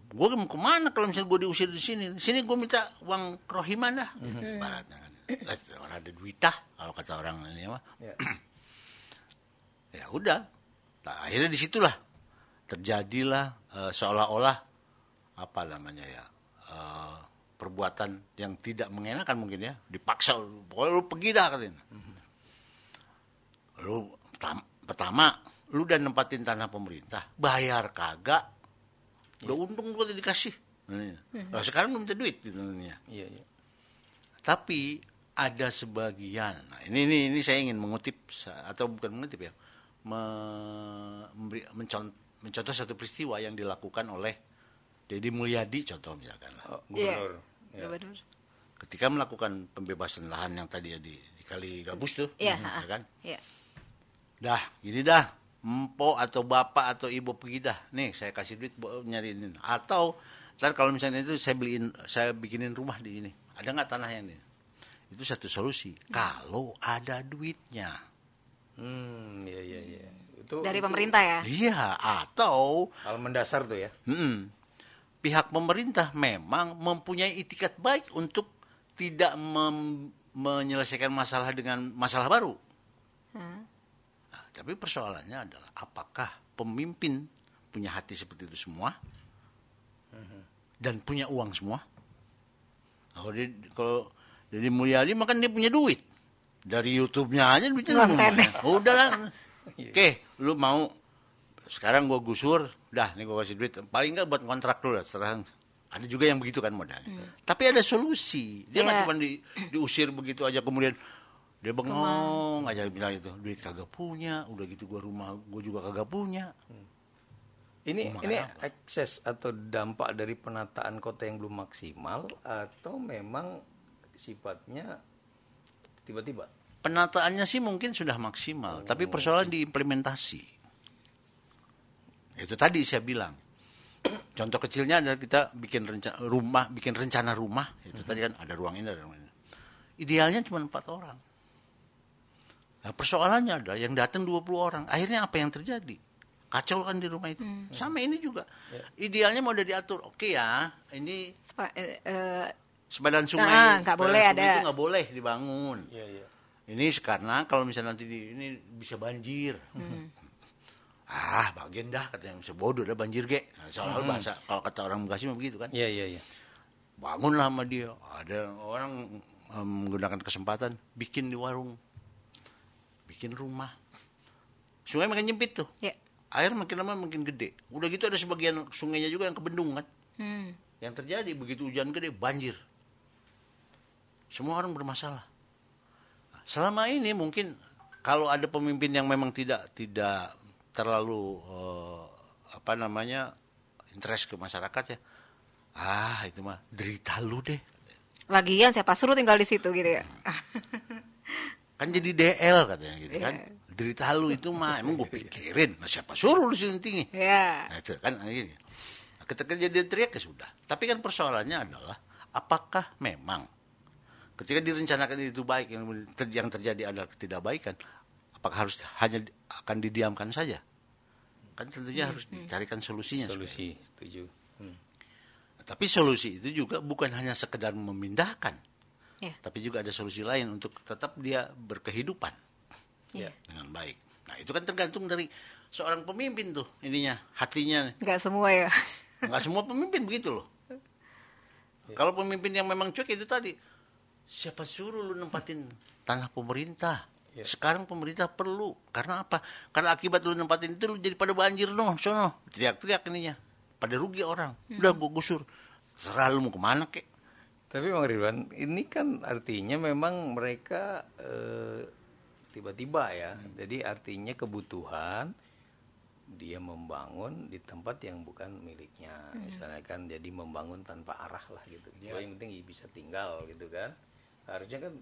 gue mau kemana kalau misalnya gue diusir di sini gue minta uang kerohiman dah, baratnya kan. Orang ada duitah kalau kata orang ini mah. Ya udah, akhirnya disitulah terjadilah seolah-olah apa namanya ya, perbuatan yang tidak mengenakan mungkin ya, dipaksa pokoknya lu pergi dah katanya. Lu pertama lu udah nempatin tanah pemerintah, bayar kagak, udah untung gua dikasih. Nah, sekarang lu minta duit gitu. Iya. Tapi ada sebagian, nah ini saya ingin mengutip atau bukan mengutip ya, mencontoh satu peristiwa yang dilakukan oleh Deddy Mulyadi contoh misalkan lah. Gubernur. Iya. Gubernur. Ketika melakukan pembebasan lahan yang tadi ya di Kali Gabus tuh, Iya. ya kan? Iya. Dah, gini dah, empok atau bapak atau ibu pergi dah, nih saya kasih duit buat nyariin. Atau ntar kalau misalnya itu saya bikinin rumah di ini, ada nggak tanah yang ini? Itu satu solusi. Kalau ada duitnya. Iya. Dari pemerintah ya? Iya, atau hal mendasar tuh ya. Pihak pemerintah memang mempunyai itikat baik untuk tidak menyelesaikan masalah dengan masalah baru. Nah, tapi persoalannya adalah apakah pemimpin punya hati seperti itu semua dan punya uang semua? Kalau Deddy Mulyadi makan dia punya duit. Dari YouTube-nya aja duitnya. Udahlah. Oke, lu mau sekarang gue gusur, dah nih gue kasih duit. Paling enggak buat kontrak lu lah. Ada juga yang begitu kan modalnya. Tapi ada solusi. Dia nggak cuma diusir begitu aja kemudian dia bengong aja bilang itu duit kagak punya. Udah gitu rumah gue juga kagak punya. Ini ekses atau dampak dari penataan kota yang belum maksimal atau memang sifatnya tiba-tiba? Penataannya sih mungkin sudah maksimal, tapi persoalan di implementasi. Itu tadi saya bilang. Contoh kecilnya adalah kita bikin rencana rumah, itu tadi kan ada ruang ini, ada ruang ini. Idealnya cuma 4 orang. Nah, persoalannya adalah yang datang 20 orang. Akhirnya apa yang terjadi? Kacau kan di rumah itu. Sama ini juga. Idealnya mau udah diatur. Oke ya, ini sebadan sungai, nggak boleh ada. Itu nggak boleh dibangun. Iya. Ini karena kalau misalnya nanti ini bisa banjir. Bagian dah katanya bisa bodoh dah banjir ge. Nah, soal bahasa kalau kata orang Bekasi mah begitu kan. Iya. Bangunlah sama dia. Ada orang menggunakan kesempatan bikin di warung, bikin rumah. Sungai makin nyempit tuh. Yeah. Air makin lama makin gede. Udah gitu ada sebagian sungainya juga yang kebendung kan. Yang terjadi begitu hujan gede banjir. Semua orang bermasalah. Selama ini mungkin kalau ada pemimpin yang memang tidak terlalu interest ke masyarakat ya. Itu mah derita lu deh. Lagian siapa suruh tinggal di situ gitu ya. Kan jadi DL katanya gitu kan. Derita lu itu mah emang gue pikirin. Nah, siapa suruh lu sini tinggi? Iya. Nah, itu kan ini. Ketika jadi teriak ya sudah. Tapi kan persoalannya adalah apakah memang ketika direncanakan itu baik yang terjadi adalah ketidakbaikan, apakah harus hanya akan didiamkan saja? Kan tentunya harus dicarikan solusinya. Solusi, setuju. Tapi solusi itu juga bukan hanya sekedar memindahkan, tapi juga ada solusi lain untuk tetap dia berkehidupan dengan baik. Nah itu kan tergantung dari seorang pemimpin tuh ininya, hatinya. Nggak semua ya. Nggak semua pemimpin begitu loh. Kalau pemimpin yang memang cuek itu tadi, siapa suruh lu nempatin tanah pemerintah? Sekarang pemerintah perlu. Karena apa? Karena akibat lu nempatin itu lu jadi pada banjir sono. Teriak-teriak ininya. Pada rugi orang. Udah gue gusur. Serah lu mau kemana kek. Tapi Bang Ridwan, ini kan artinya memang mereka tiba-tiba ya. Jadi artinya kebutuhan dia membangun di tempat yang bukan miliknya. Misalnya kan jadi membangun tanpa arah lah gitu. Yang penting bisa tinggal gitu kan. Harusnya kan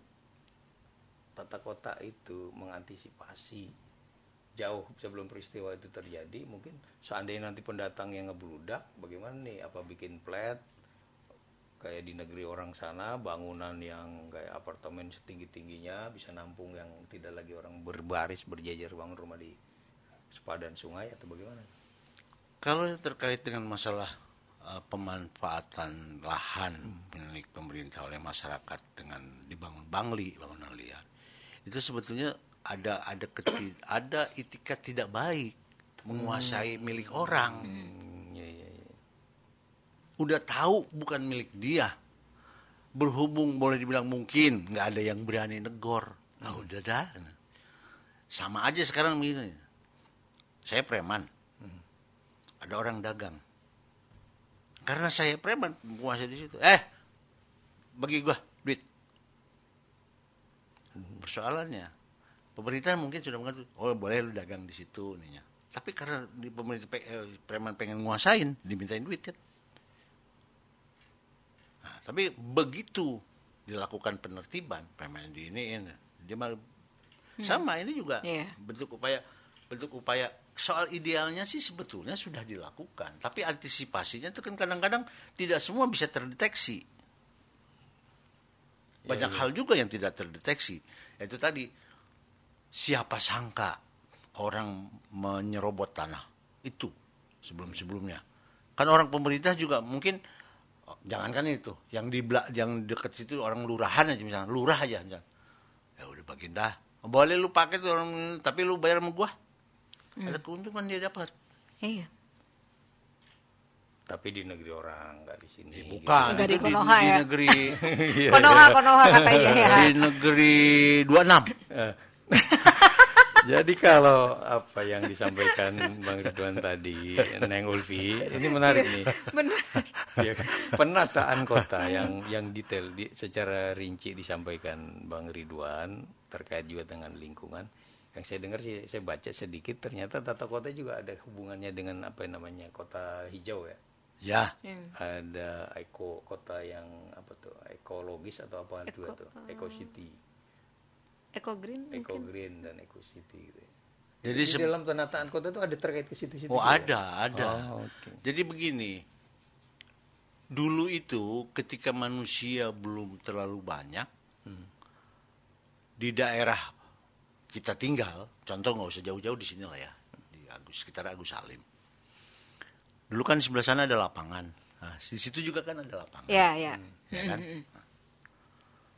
tata kota itu mengantisipasi jauh sebelum peristiwa itu terjadi. Mungkin seandainya nanti pendatang yang ngebludak, bagaimana nih? Apa bikin flat kayak di negeri orang sana, bangunan yang kayak apartemen setinggi-tingginya bisa nampung yang tidak lagi orang berbaris berjejer bangun rumah di sepadan sungai atau bagaimana? Kalau terkait dengan masalah pemanfaatan lahan milik pemerintah oleh masyarakat dengan dibangun bangli, bangunan liar, itu sebetulnya ada itikat tidak baik menguasai milik orang. Udah tahu bukan milik dia, berhubung boleh dibilang mungkin nggak ada yang berani negor. Nah udah dah, sama aja sekarang begini. Saya preman, ada orang dagang. Karena saya preman menguasai di situ. Bagi gua duit. Persoalannya pemerintah mungkin sudah mengatur, boleh lu dagang di situ nih ya. Tapi karena di pemerintah preman pengen nguasain, dimintain duit kan. Nah, tapi begitu dilakukan penertiban, preman di ini dia malah sama ini juga bentuk upaya soal idealnya sih sebetulnya sudah dilakukan, tapi antisipasinya itu kan kadang-kadang tidak semua bisa terdeteksi. Banyak hal juga yang tidak terdeteksi. Itu tadi, siapa sangka orang menyerobot tanah itu sebelum-sebelumnya. Kan orang pemerintah juga mungkin, jangankan itu, yang dekat situ orang lurahan aja misalnya, lurah aja. Ya udah bagian dah, boleh lu pakai tuh orang, tapi lu bayar sama gua. Ada keuntungan dia dapat. Iya. Tapi di negeri orang, nggak di sini. Bukan, gitu. itu di ya? negeri Konoha katanya ya. Di negeri 26. Jadi kalau apa yang disampaikan Bang Ridwan tadi, Neng Ulfi, ini menarik nih. Benar. Ya, penataan kota yang detail secara rinci disampaikan Bang Ridwan terkait juga dengan lingkungan. Yang saya dengar sih, saya baca sedikit, ternyata tata kota juga ada hubungannya dengan apa namanya kota hijau ya. Ya. Ada kota yang apa tuh, ekologis atau apa itu tuh, eco city. Eco green Dan eco city gitu. Jadi di dalam penataan kota itu ada terkait ke situ-situ. Oh, ada. Okay. Jadi begini. Dulu itu ketika manusia belum terlalu banyak di daerah kita tinggal, contoh nggak usah jauh-jauh di sini lah ya, di sekitar Agus Salim. Dulu kan sebelah sana ada lapangan, nah, di situ juga kan ada lapangan. Iya. Ya kan?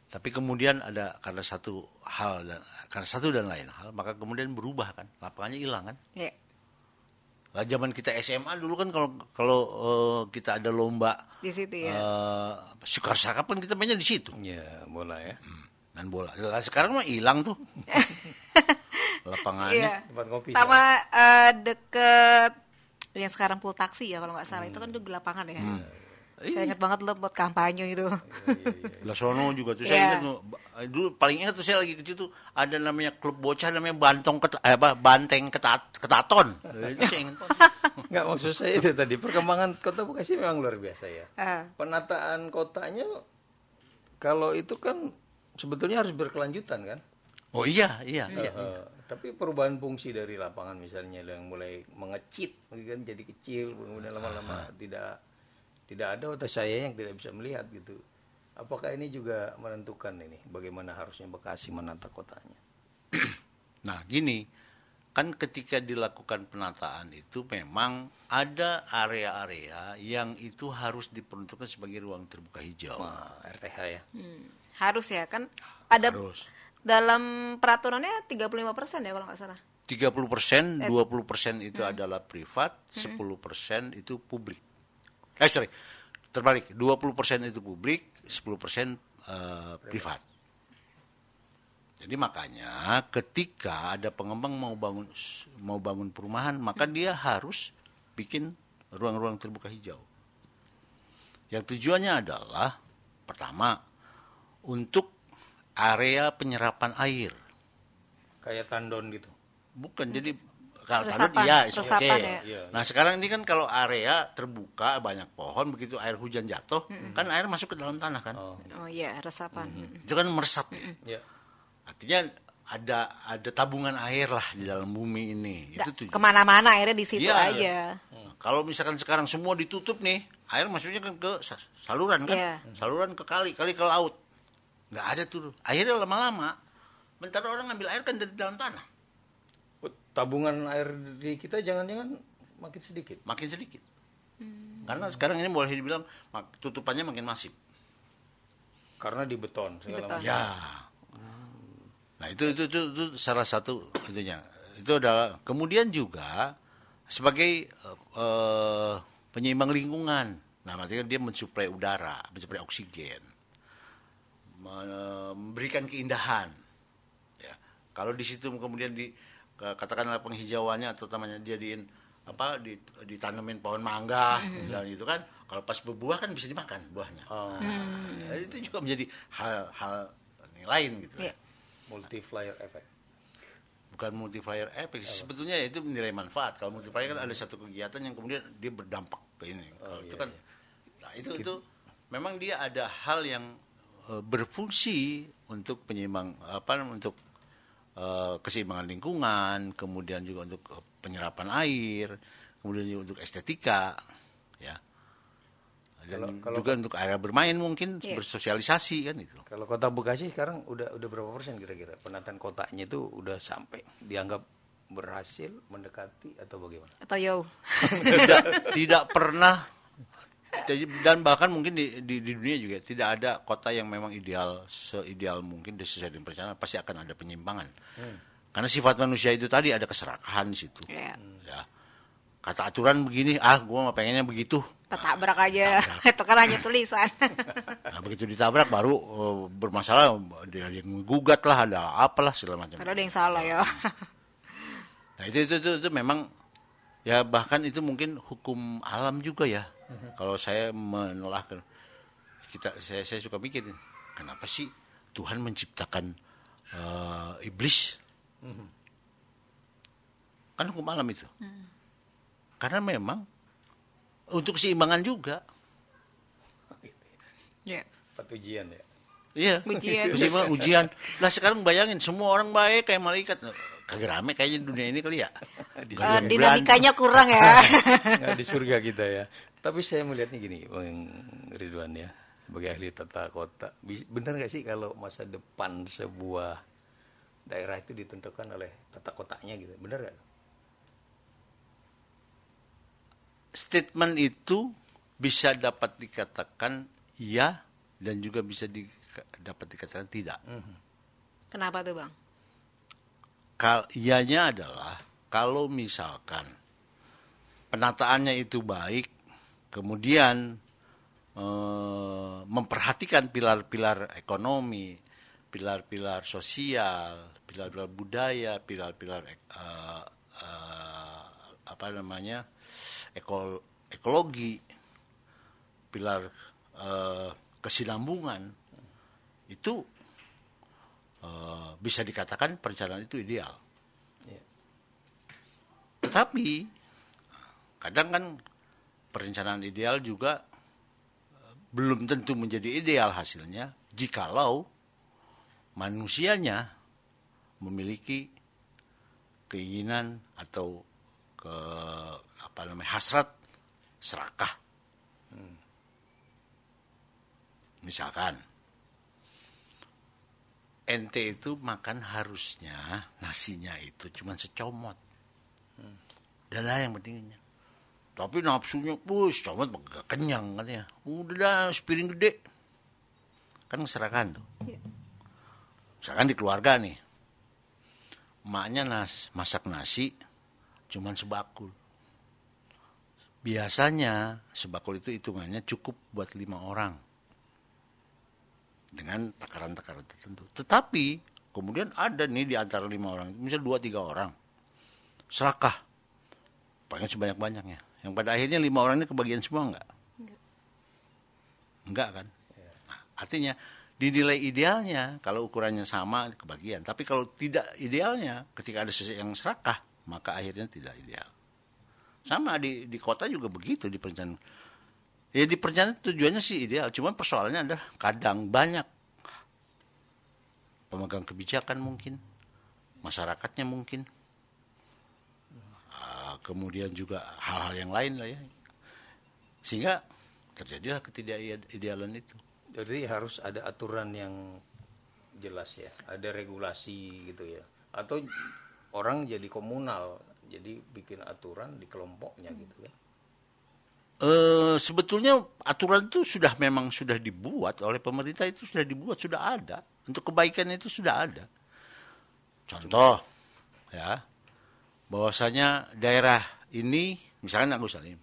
Tapi kemudian ada karena satu dan lain hal, maka kemudian berubah kan, lapangannya hilang kan. Iya. Lah zaman kita SMA dulu kan kalau kita ada lomba di situ ya. Sukarsaka kan kita mainnya di situ. Iya, bola ya. Main bola. Lah sekarang mah hilang tuh. Lapangannya. Iya. Tempat kopi. Sama deket yang sekarang pool taksi ya kalau nggak salah, itu kan di lapangan ya. Saya ingat banget lo buat kampanye itu. Lah sono juga tuh saya ingat dulu paling ingat tuh saya lagi kecil tuh ada namanya klub bocah namanya Banteng Ketaton. Itu saya ingat. Enggak, maksud saya itu tadi perkembangan kota Bekasi memang luar biasa ya. Penataan kotanya Kalau itu kan sebetulnya harus berkelanjutan kan. Oh iya. Tapi perubahan fungsi dari lapangan misalnya yang mulai mengecil kan jadi kecil, kemudian lama-lama tidak ada otak saya yang tidak bisa melihat gitu. Apakah ini juga menentukan ini bagaimana harusnya Bekasi menata kotanya? Nah gini, kan ketika dilakukan penataan itu memang ada area-area yang itu harus diperuntukkan sebagai ruang terbuka hijau. Nah, RTH ya. Harus ya kan ada Harus. dalam peraturannya 35% ya kalau nggak salah. 30%, 20% itu adalah privat, 10% itu publik. Terbalik, 20% itu publik, 10% privat. Jadi makanya ketika ada pengembang mau bangun perumahan, maka dia harus bikin ruang-ruang terbuka hijau. Yang tujuannya adalah pertama untuk area penyerapan air. Kayak tandon gitu. Bukan, jadi kalau Resapan, tandon iya, resapan oke. ya. Nah sekarang ini kan kalau area terbuka banyak pohon, begitu air hujan jatuh, kan air masuk ke dalam tanah kan. Oh iya, resapan. Itu kan meresap. Ya. Ya. Artinya ada tabungan air lah di dalam bumi ini. Nggak Itu tujuan. kemana-mana airnya di situ Iya, aja. Kalau misalkan sekarang semua ditutup nih, air masuknya kan ke saluran kan, Iya. saluran ke kali ke laut, nggak ada tuh. Akhirnya lama-lama, bentar orang ngambil air kan dari dalam tanah, Tabungan air di kita jangan-jangan makin sedikit. makin sedikit. Karena sekarang ini boleh dibilang tutupannya makin masif. Karena di beton segala Beton. macam. Ya, nah itu salah satu itunya. Itu adalah kemudian juga sebagai penyeimbang lingkungan. Nah, artinya dia mensuplai udara, mensuplai oksigen, memberikan keindahan. Ya. Kalau di situ kemudian katakanlah penghijauannya atau namanya ditanamin pohon mangga, misalnya gitu kan. Kalau pas berbuah kan bisa dimakan buahnya. Ya, itu juga menjadi hal yang lain gitu. Iya. Multiplier effect. Bukan multiplier effect, sebetulnya itu nilai manfaat. Kalau multiplier kan ada satu kegiatan yang kemudian dia berdampak ke ini. Kalau itu kan, nah, itu memang dia ada hal yang berfungsi untuk penyeimbang untuk keseimbangan lingkungan, kemudian juga untuk penyerapan air, kemudian juga untuk estetika, ya. Dan juga untuk area bermain mungkin bersosialisasi kan itu. Kalau kota Bekasi sekarang udah berapa persen kira-kira penataan kotanya itu udah sampai dianggap berhasil, mendekati atau bagaimana? Atau yo. Tidak pernah, dan bahkan mungkin di dunia juga tidak ada kota yang memang seideal mungkin sesuai dengan perencanaan, pasti akan ada penyimpangan. Karena sifat manusia itu tadi ada keserakahan di situ. Yeah. Ya. Kata aturan begini, gua nggak pengennya begitu. Tabrak aja. Itu kan hanya tulisan. Nah, begitu ditabrak baru bermasalah, dia yang gugat lah, ada apalah segala macam. Karena ada yang salah ya. Nah itu memang ya, bahkan itu mungkin hukum alam juga ya. Kalau saya menolak, saya suka pikir, kenapa sih Tuhan menciptakan iblis? Kan hukum alam itu. Karena memang untuk keseimbangan juga. Ya. Ujian ya. Iya. Ujian. Nah sekarang bayangin semua orang baik kayak malaikat. Kagak rame kayaknya dunia ini kali ya. Dinamikanya kurang ya. Nggak di surga kita ya. Tapi saya melihatnya gini, Bang Ridwan ya, sebagai ahli tata kota, benar nggak sih kalau masa depan sebuah daerah itu ditentukan oleh tata kotanya gitu? Benar nggak? Statement itu bisa dapat dikatakan iya dan juga bisa dapat dikatakan tidak. Kenapa tuh Bang? Iyanya adalah kalau misalkan penataannya itu baik, kemudian memperhatikan pilar-pilar ekonomi, pilar-pilar sosial, pilar-pilar budaya, pilar-pilar ekologi, pilar kesinambungan, itu bisa dikatakan perencanaan itu ideal. Tetapi kadang kan perencanaan ideal juga belum tentu menjadi ideal hasilnya jikalau manusianya memiliki keinginan atau hasrat serakah. Misalkan ente itu makan harusnya nasinya itu cuma secomot. Dan lah yang pentingnya. Tapi nafsunya, secomot gak kenyang katanya. Udah dah sepiring gede. Kan keserakan tuh. Misalkan di keluarga nih. Emaknya masak nasi cuma sebakul. Biasanya sebakul itu hitungannya cukup buat 5 orang. Dengan takaran-takaran tertentu. Tetapi kemudian ada nih di antara 5 orang, misalnya 2-3 orang, serakah, pengen sebanyak-banyaknya. Yang pada akhirnya 5 orang ini kebagian semua enggak? Enggak kan? Nah, artinya dinilai idealnya kalau ukurannya sama kebagian. Tapi kalau tidak idealnya, ketika ada sesuatu yang serakah, maka akhirnya tidak ideal. Sama di kota juga begitu di perencanaan. Ya di perencanaan tujuannya sih ideal, cuman persoalannya adalah kadang banyak pemegang kebijakan mungkin, masyarakatnya mungkin, kemudian juga hal-hal yang lain lah ya, sehingga terjadilah ketidakidealan itu. Jadi harus ada aturan yang jelas ya, ada regulasi gitu ya, atau orang jadi komunal, jadi bikin aturan di kelompoknya gitu ya. Sebetulnya aturan itu memang sudah dibuat oleh pemerintah, itu sudah dibuat, sudah ada. Untuk kebaikan itu sudah ada. Contoh, ya, bahwasanya daerah ini, misalkan Agus Salim,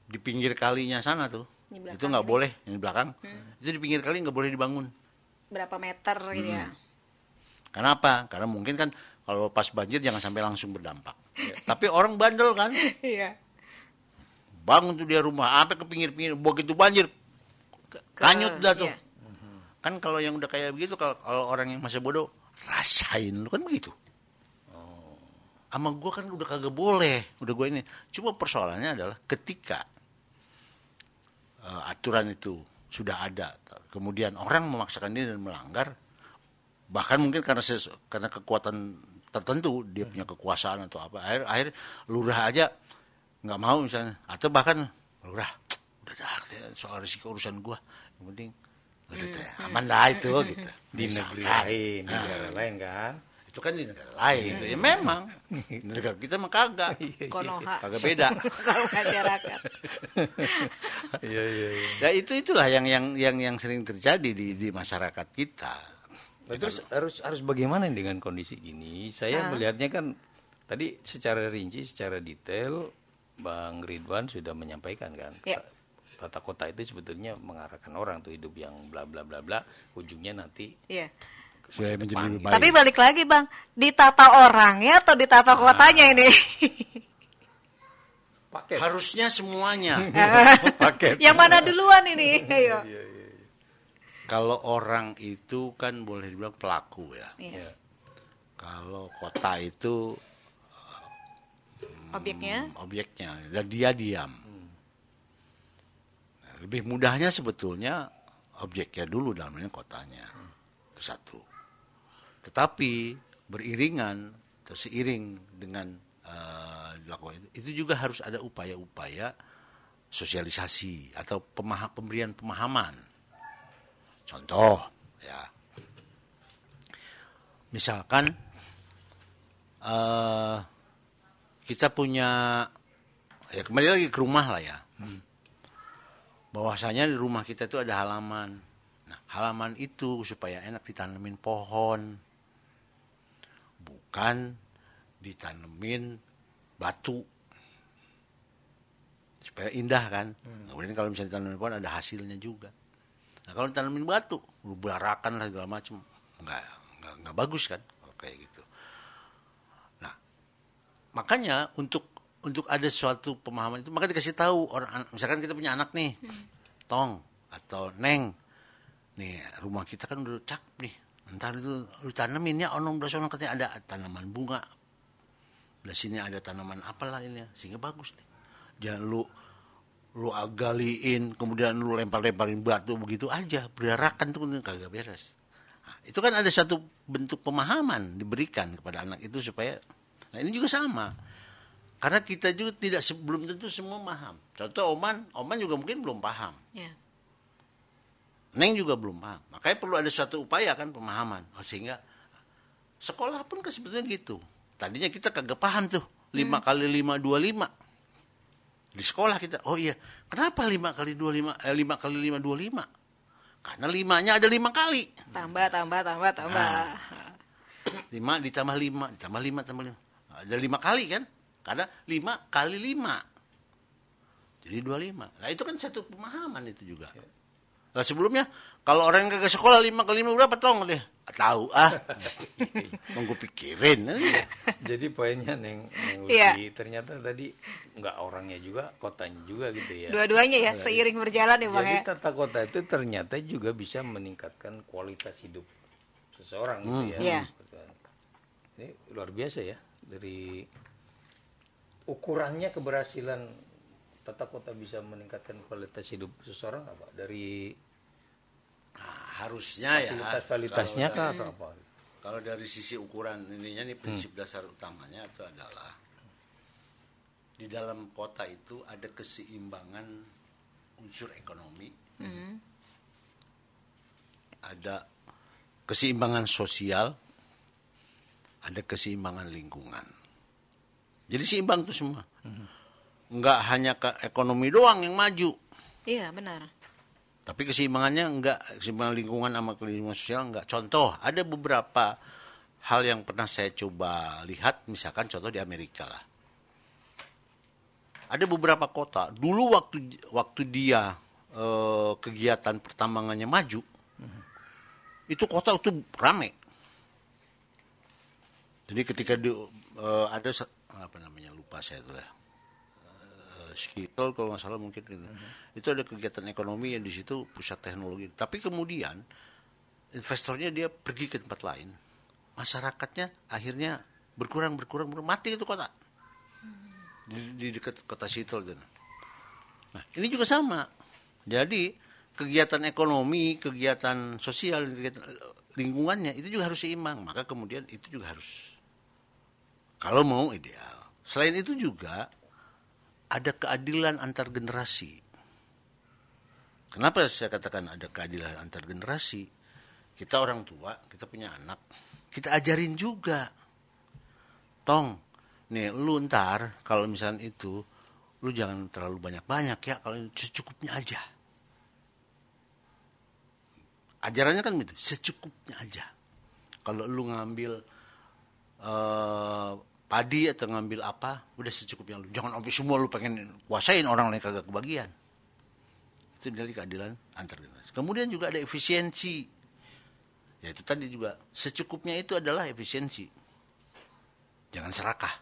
di pinggir kalinya sana tuh, itu nggak boleh, yang di belakang, itu di pinggir kali nggak boleh dibangun. Berapa meter gitu ya? Kenapa? Karena mungkin kan kalau pas banjir jangan sampai langsung berdampak. Tapi orang bandel kan? Iya. Bangun tuh dia rumah, sampai ke pinggir-pinggir, begitu banjir, kanyut dah tuh. Iya. Kan kalau yang udah kayak begitu, kalau orang yang masih bodoh, rasain, lu kan begitu. Sama gue kan udah kagak boleh, udah gue ini. Cuma persoalannya adalah ketika aturan itu sudah ada, kemudian orang memaksakan diri dan melanggar, bahkan mungkin karena kekuatan tertentu, dia punya kekuasaan atau apa, akhir lurah aja nggak mau misalnya, atau bahkan lurah udah dah soal risiko urusan gua, yang penting udah aman dah itu gitu. Di negara lain kan, itu kan di negara lain gitu. Ya memang negara kita mah kagak beda kalau masyarakat. Iya. Ya itulah yang sering terjadi di masyarakat kita. Terus harus bagaimana dengan kondisi ini? Saya melihatnya kan tadi secara rinci, secara detail Bang Ridwan sudah menyampaikan kan, tata kota itu sebetulnya mengarahkan orang tuh hidup yang bla bla bla bla, ujungnya nanti supaya menjadi lebih baik. Tapi balik lagi Bang, ditata orangnya atau ditata kotanya ini? Paket. Harusnya semuanya. Paket. Yang mana duluan ini? Ayo. Kalau orang itu kan boleh dibilang pelaku ya. Kalau kota itu objeknya dan dia diam. Lebih mudahnya sebetulnya objeknya dulu dalam ini kotanya. Itu satu. Tetapi beriringan atau seiring dengan dilakukan itu juga harus ada upaya-upaya sosialisasi atau pemberian pemahaman. Contoh ya. Misalkan kita punya, ya kembali lagi ke rumah lah ya. Bahwasanya di rumah kita itu ada halaman. Nah, halaman itu supaya enak ditanemin pohon. Bukan ditanemin batu. Supaya indah kan. Kemudian kalau misalnya ditanemin pohon ada hasilnya juga. Nah, kalau ditanemin batu, belarakan lah segala macam. Enggak bagus kan kalau kayak gitu. Makanya untuk ada suatu pemahaman itu, maka dikasih tahu orang, misalkan kita punya anak nih, Tong atau Neng, nih rumah kita kan udah cakep nih, ntar itu lu tanemin ya, belah sono katanya ada tanaman bunga, belah sini ada tanaman apalah ini, sehingga bagus nih. Jangan lu lu galiin, kemudian lu lempar-lemparin batu begitu aja, berarakan tuh kagak beres. Nah, itu kan ada satu bentuk pemahaman diberikan kepada anak itu supaya, nah ini juga sama. Karena kita juga belum tentu semua paham. Contoh Oman juga mungkin belum paham. Ya. Neng juga belum paham. Makanya perlu ada suatu upaya kan pemahaman. Sehingga sekolah pun kan sebetulnya gitu. Tadinya kita kagak paham tuh 5 kali 5 25. Di sekolah kita, oh iya, kenapa 5 kali 5 kali 5 25? Karena 5-nya ada 5 kali. Tambah. Nah, 5 ditambah 5, ditambah 5, tambah 5. Ada 5 kali kan? Karena 5 kali 5. Jadi 25. Nah itu kan satu pemahaman itu juga. Nah sebelumnya, kalau orang yang kagak sekolah 5 kali 5 berapa tong deh? Tahu Nunggu pikirin. Jadi poinnya Neng Iya. Lucy, ternyata tadi nggak orangnya juga, kotanya juga gitu ya. Dua-duanya ya, seiring berjalan ya Bang Jadi ya. tata kota itu ternyata juga bisa meningkatkan kualitas hidup seseorang gitu ya. Iya. Ini luar biasa ya, dari ukurannya keberhasilan tata kota bisa meningkatkan kualitas hidup seseorang apa? Dari Harusnya ya. fasilitas-fasilitasnya kah atau apa? Kalau dari sisi ukuran ininya nih prinsip dasar utamanya itu adalah di dalam kota itu ada keseimbangan unsur ekonomi, ada keseimbangan sosial, ada keseimbangan lingkungan. Jadi seimbang itu semua. Enggak hanya ke ekonomi doang yang maju. Iya, benar. Tapi keseimbangannya enggak, keseimbangan lingkungan sama keseimbangan sosial enggak. Contoh, ada beberapa hal yang pernah saya coba lihat, misalkan contoh di Amerika lah. Ada beberapa kota, dulu waktu dia kegiatan pertambangannya maju, itu kota itu ramai. Jadi ketika ada apa namanya, lupa saya tuh ya. Seattle kalau nggak salah mungkin itu ada kegiatan ekonomi yang di situ pusat teknologi. Tapi kemudian investornya dia pergi ke tempat lain, masyarakatnya akhirnya berkurang mati itu kota di dekat kota Seattle. Nah ini juga sama. Jadi kegiatan ekonomi, kegiatan sosial, kegiatan lingkungannya itu juga harus seimbang. Maka kemudian itu juga harus, kalau mau ideal. Selain itu juga ada keadilan antar generasi. Kenapa saya katakan ada keadilan antar generasi? Kita orang tua, kita punya anak, kita ajarin juga. Tong, nih lu ntar kalau misalnya itu, lu jangan terlalu banyak-banyak ya, kalau secukupnya aja. Ajarannya kan begitu, secukupnya aja. Kalau lu ngambil padi atau ngambil apa, udah secukupnya lu. Jangan sampai semua lu pengen kuasain, orang lain kagak kebagian. Itu dari keadilan antar generasi. Kemudian juga ada efisiensi. Ya itu tadi juga, secukupnya itu adalah efisiensi. Jangan serakah.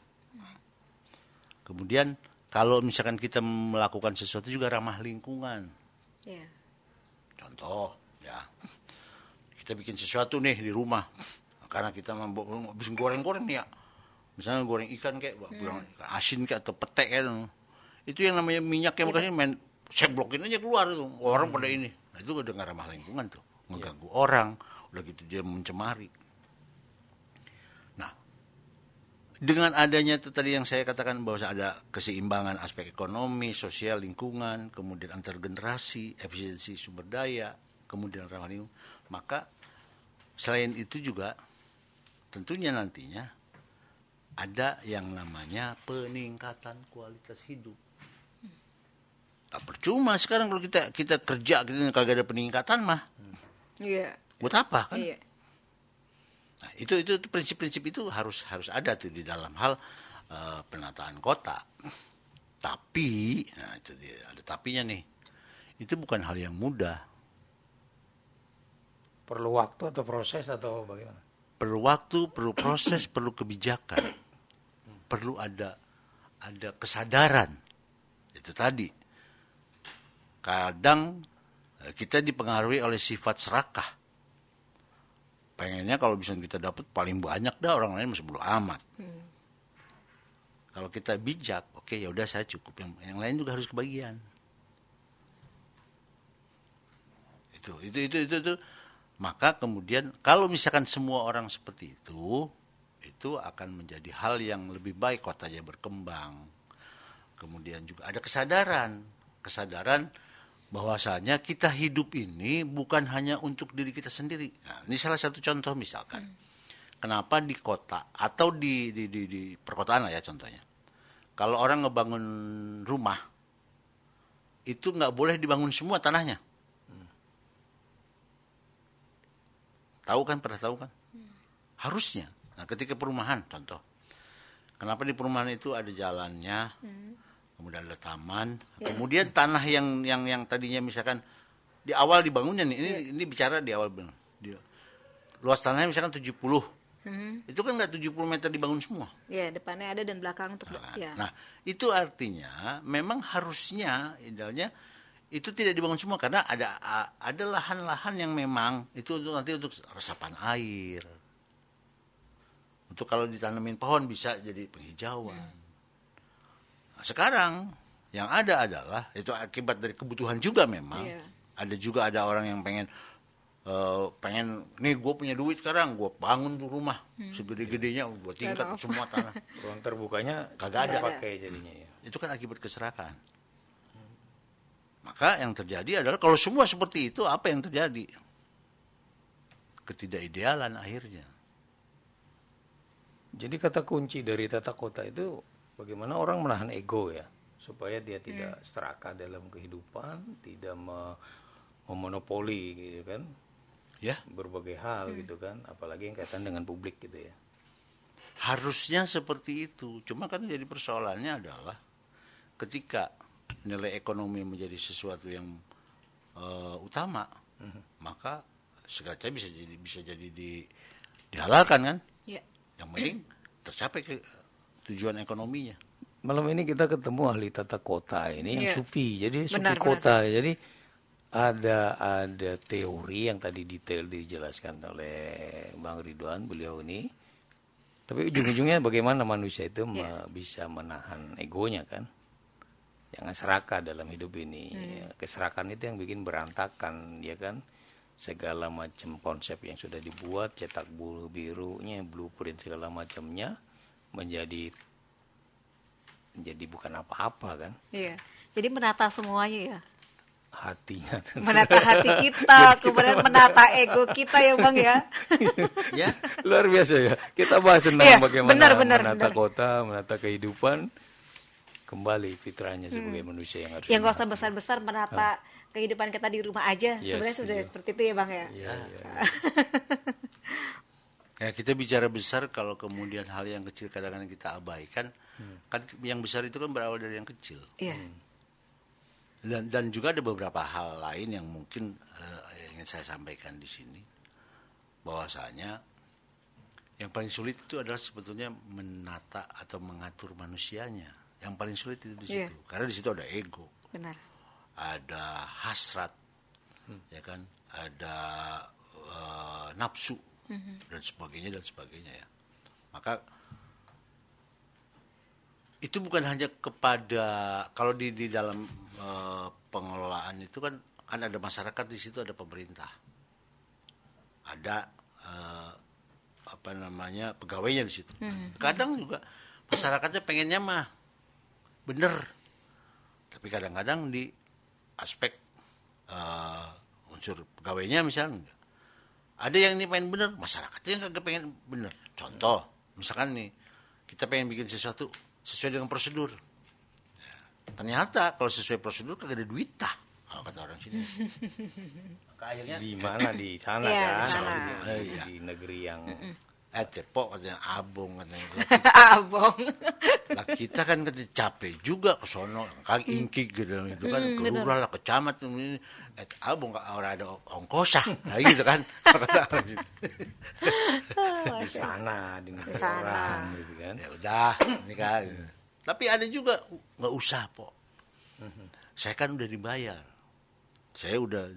Kemudian kalau misalkan kita melakukan sesuatu juga ramah lingkungan. Iya. Contoh, ya. Kita bikin sesuatu nih di rumah. Karena kita habis goreng-goreng nih ya. Misalnya goreng ikan kayak ikan asin kayak atau petek kayak itu. Itu yang namanya minyak yang makanya main seblokin aja keluar tuh. Orang pada ini. Nah itu udah nggak ramah lingkungan tuh. Mengganggu orang. Udah gitu dia mencemari. Nah, dengan adanya itu tadi yang saya katakan bahwa ada keseimbangan aspek ekonomi, sosial, lingkungan, kemudian antar generasi, efisiensi sumber daya, kemudian ramah lingkungan. Maka selain itu juga tentunya nantinya ada yang namanya peningkatan kualitas hidup. Tak percuma sekarang kalau kita kerja kita kagak ada peningkatan mah. Iya. Buat apa kan? Iya. Nah, itu prinsip-prinsip itu harus ada tuh di dalam hal penataan kota. Tapi, nah itu dia, ada tapinya nih. Itu bukan hal yang mudah. Perlu waktu atau proses atau bagaimana? Perlu waktu, perlu proses, perlu kebijakan, perlu ada kesadaran. Itu tadi. Kadang kita dipengaruhi oleh sifat serakah. Pengennya kalau bisa kita dapat paling banyak dah, orang lain masih bodo amat. Kalau kita bijak, oke ya udah saya cukup, yang lain juga harus kebagian. Itu. Maka kemudian kalau misalkan semua orang seperti itu akan menjadi hal yang lebih baik, kotanya berkembang. Kemudian juga ada kesadaran bahwasanya kita hidup ini bukan hanya untuk diri kita sendiri. Nah, ini salah satu contoh misalkan. Kenapa di kota atau di perkotaan lah ya contohnya. Kalau orang ngebangun rumah, itu nggak boleh dibangun semua tanahnya. Pernah tahu kan? Harusnya. Nah, ketika perumahan, contoh. Kenapa di perumahan itu ada jalannya, kemudian ada taman, kemudian tanah yang tadinya misalkan di awal dibangunnya nih, ini bicara di awal benar. Luas tanahnya misalkan 70. Itu kan nggak 70 meter dibangun semua. Ya, depannya ada dan belakang untuk Nah, itu artinya memang harusnya idealnya itu tidak dibangun semua karena ada lahan-lahan yang memang itu nanti untuk resapan air. Untuk kalau ditanamin pohon bisa jadi penghijauan. Nah, sekarang yang ada adalah itu akibat dari kebutuhan juga memang. Ada orang yang pengen nih gue punya duit sekarang, gue bangun tuh rumah segede-gedenya, gue tingkat semua tanah. Ruang terbukanya kagak ada pakai jadinya ya. Itu kan akibat keserakahan. Maka yang terjadi adalah kalau semua seperti itu, apa yang terjadi? Ketidakidealan akhirnya. Jadi kata kunci dari tata kota itu bagaimana orang menahan ego ya, supaya dia tidak serakah dalam kehidupan, tidak memonopoli gitu kan. Ya, Berbagai hal gitu kan, apalagi yang kaitan dengan publik gitu ya. harusnya seperti itu. Cuma kan jadi persoalannya adalah ketika nilai ekonomi menjadi sesuatu yang utama, maka segala bisa jadi dihalalkan kan. Yang penting tercapai tujuan ekonominya. Malam ini kita ketemu ahli tata kota ini yang sufi, jadi sufi Benar. kota. Jadi ada teori yang tadi detail dijelaskan oleh Bang Ridwan beliau ini. Tapi ujung-ujungnya bagaimana manusia itu bisa menahan egonya kan? Jangan serakah dalam hidup ini. Keserakan itu yang bikin berantakan, ya kan? Segala macam konsep yang sudah dibuat, cetak birunya, blueprint segala macamnya menjadi bukan apa-apa kan? Iya. Jadi menata semuanya ya. Hatinya. Menata hati kita, kemudian menata ego kita ya Bang ya. Ya, Luar biasa ya. Kita bahas tentang Iya, bagaimana benar. menata kota, menata kehidupan. Kembali fitrahnya sebagai manusia yang harus Yang gak usah besar-besar menata kehidupan kita di rumah aja. Yes, Sebenarnya sudah iya. seperti itu ya Bang ya. Iya. ya kita bicara besar kalau kemudian hal yang kecil kadang-kadang kita abaikan. Kan yang besar itu kan berawal dari yang kecil. Iya. Dan juga ada beberapa hal lain yang mungkin ingin saya sampaikan di sini. Bahwasanya yang paling sulit itu adalah sebetulnya menata atau mengatur manusianya. Yang paling sulit itu di situ. Karena di situ ada ego. Benar. Ada hasrat. Ya kan? Ada nafsu dan sebagainya ya. Maka itu bukan hanya kepada kalau di dalam pengelolaan itu kan ada masyarakat, di situ ada pemerintah, ada pegawainya di situ. Kadang juga masyarakatnya pengennya mah bener, tapi kadang-kadang di aspek unsur pegawainya misalnya enggak. Ada yang ini pengen bener, masyarakatnya kagak pengen bener. Contoh, misalkan nih kita pengen bikin sesuatu sesuai dengan prosedur. Ya, ternyata kalau sesuai prosedur kagak ada duit tah, kalau kata orang sini. Maka akhirnya Di mana di sana Iya, kan? di sana. Di negeri yang Depok katanya abong katanya. Abong. Lah kita kan capek juga ke sono, kaki ingkik gitu itu kan kelurah lah kecamat ini abong ora ada ongkosah. Nah gitu kan. di sana di negeri sana. orang gitu kan. Ya udah, ini kan. Tapi ada juga nggak usah, Pok. Saya kan udah dibayar. Saya udah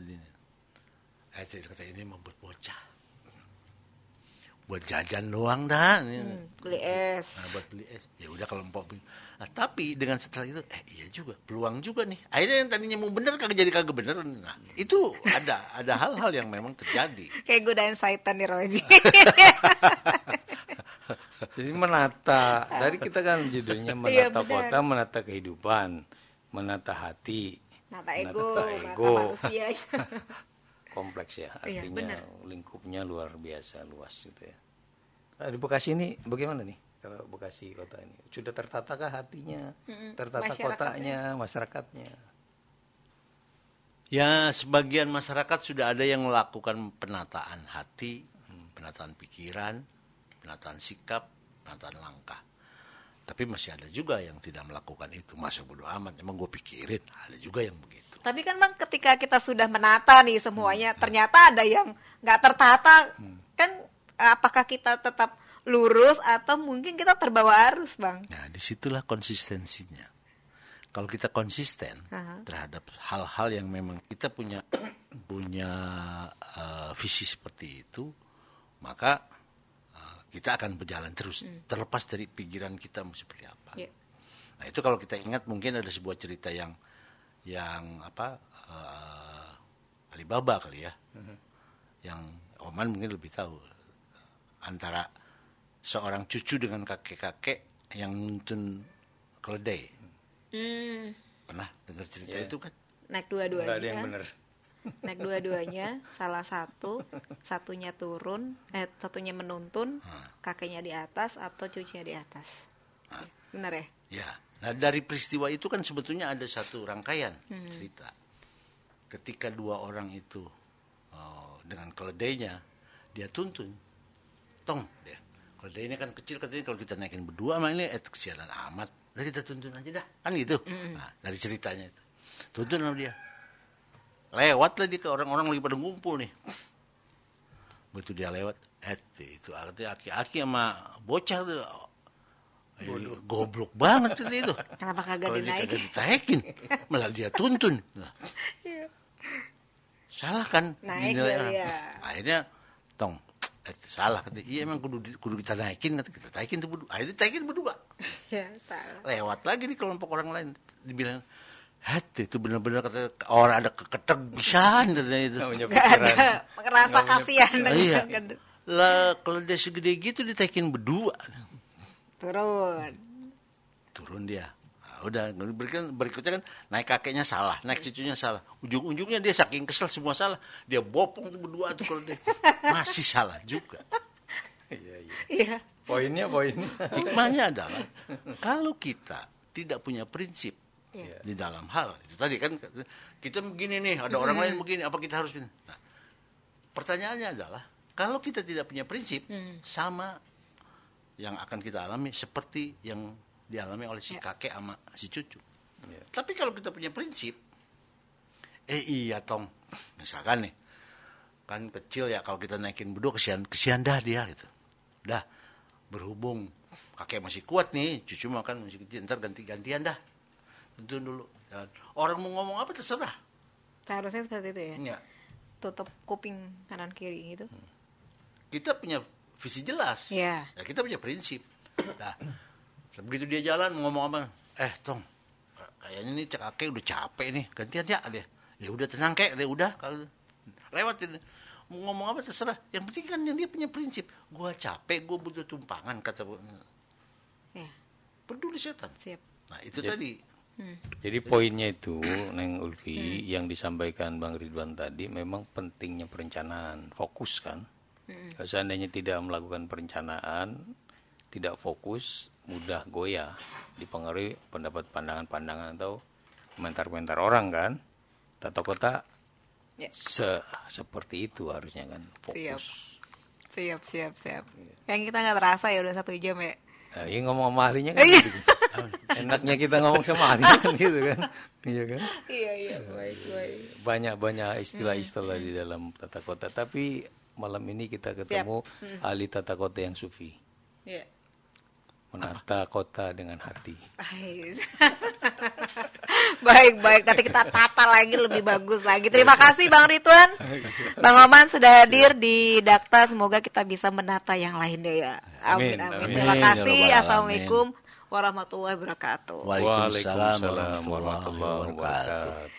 kata ini membuat bocah. buat jajan doang dah. Beli es. Nah, buat beli es. Ya udah kalau empok. Nah, tapi dengan setelah itu, iya juga, peluang juga nih. Akhirnya yang tadinya mau bener kagak bener. Nah, itu ada hal-hal yang memang terjadi. Kayak godain syaitan nih Roji. Jadi menata, tadi kita kan judulnya menata kota, menata kehidupan, menata hati, menata ego, menata manusia. Kompleks ya, artinya lingkupnya luar biasa luas gitu ya. Nah, di Bekasi ini bagaimana nih? Kalau Bekasi kota ini sudah tertatakah hatinya, tertata kotanya, masyarakatnya? Ya, sebagian masyarakat sudah ada yang melakukan penataan hati, penataan pikiran, penataan sikap, penataan langkah. Tapi masih ada juga yang tidak melakukan itu. Masa bodo amat, emang gue pikirin. Ada juga yang begitu. Tapi kan Bang, ketika kita sudah menata nih semuanya, ternyata ada yang nggak tertata. Kan apakah kita tetap lurus atau mungkin kita terbawa arus, Bang? Nah, disitulah konsistensinya. Kalau kita konsisten terhadap hal-hal yang memang kita punya visi seperti itu, maka kita akan berjalan terus, terlepas dari pikiran kita mau seperti apa. Yeah. Nah, itu kalau kita ingat mungkin ada sebuah cerita yang Alibaba kali ya, yang Oman mungkin lebih tahu, antara seorang cucu dengan kakek-kakek yang nuntun keledai. Pernah dengar cerita itu kan? Naik dua-duanya. Nggak ada yang benar. Naik dua-duanya, salah satunya turun, satunya menuntun, kakeknya di atas atau cucunya di atas. Benar ya? Ya. Nah, dari peristiwa itu kan sebetulnya ada satu rangkaian cerita. Ketika dua orang itu dengan keledainya, dia tuntun. Dia. Keledainya kan kecil, katanya kalau kita naikin berdua sama ini kesianan amat. Udah kita tuntun aja dah. Kan gitu. Nah, dari ceritanya itu. Tuntun sama dia. Lewat lah dia ke orang-orang lagi pada ngumpul nih. Begitu dia lewat, itu artinya aki-aki sama bocah tuh. Goblok banget itu. Kenapa kagak ditaikin? Malah dia tuntun. Nah. Salah kan? Naik dia. Akhirnya salah. Iya emang kudu kita naikin. Kita taikin tuh berdua. Akhirnya taikin berdua. Ya, salah. Lewat lagi di kelompok orang lain. Dibilang, itu benar-benar kata orang ada keketek bisaan katanya itu. Gak ada ngerasa kasihan. Iya. Lah kalau dia segede gitu ditaikin berdua. Turun dia. Nah, udah berikutnya kan naik kakeknya salah, naik cucunya salah. Ujung-ujungnya dia saking kesel semua salah, dia bopong tuh berdua tuh kalau dia masih salah juga. Iya. Poinnya. Hikmahnya adalah kalau kita tidak punya prinsip di dalam hal itu tadi kan kita begini nih, ada orang lain begini, apa kita harus? Nah, pertanyaannya adalah kalau kita tidak punya prinsip, sama yang akan kita alami seperti yang dialami oleh si kakek sama si cucu. Tapi kalau kita punya prinsip, iya tong, misalkan nih, kan kecil ya kalau kita naikin berdua kesian dah dia gitu. Dah berhubung kakek masih kuat nih, cucu makan masih kecil, ntar gantian dah. Tentu dulu. Orang mau ngomong apa terserah. Seharusnya seperti itu ya. Ya. Tutup kuping kanan kiri gitu. Kita punya visi jelas. Ya, kita punya prinsip. Nah, begitu dia jalan mau ngomong apa? Tong, kayaknya nih kakek udah capek nih, gantian ya dia. Ya udah tenang kek, dia udah kalau lewat ini. Mau ngomong apa terserah. Yang penting kan yang dia punya prinsip. Gua capek, gua butuh tumpangan kata. Ya. Peduli setan. Siap. Nah, itu tadi. Jadi poinnya itu, Neng Ulfi, yang disampaikan Bang Ridwan tadi memang pentingnya perencanaan, fokus kan. Kalau seandainya tidak melakukan perencanaan, tidak fokus, mudah goyah, dipengaruhi pendapat pandangan-pandangan atau komentar-komentar orang kan. Tata kota seperti itu harusnya kan, fokus. Siap. Yang kita nggak terasa ya udah 1 jam ya. Ini ngomong sama ahlinya kan gitu. Enaknya kita ngomong sama ahlinya kan gitu kan. Iya kan? Iya, baik. Banyak istilah-istilah di dalam tata kota, tapi malam ini kita ketemu ahli tata kota yang sufi. Iya. menata kota dengan hati. Baik. Nanti kita tata lagi lebih bagus lagi. Terima kasih Bang Ridwan, Bang Oman sudah hadir di Dakta. Semoga kita bisa menata yang lainnya ya. Amin. Terima kasih. Assalamualaikum warahmatullahi wabarakatuh. Waalaikumsalam warahmatullahi wabarakatuh.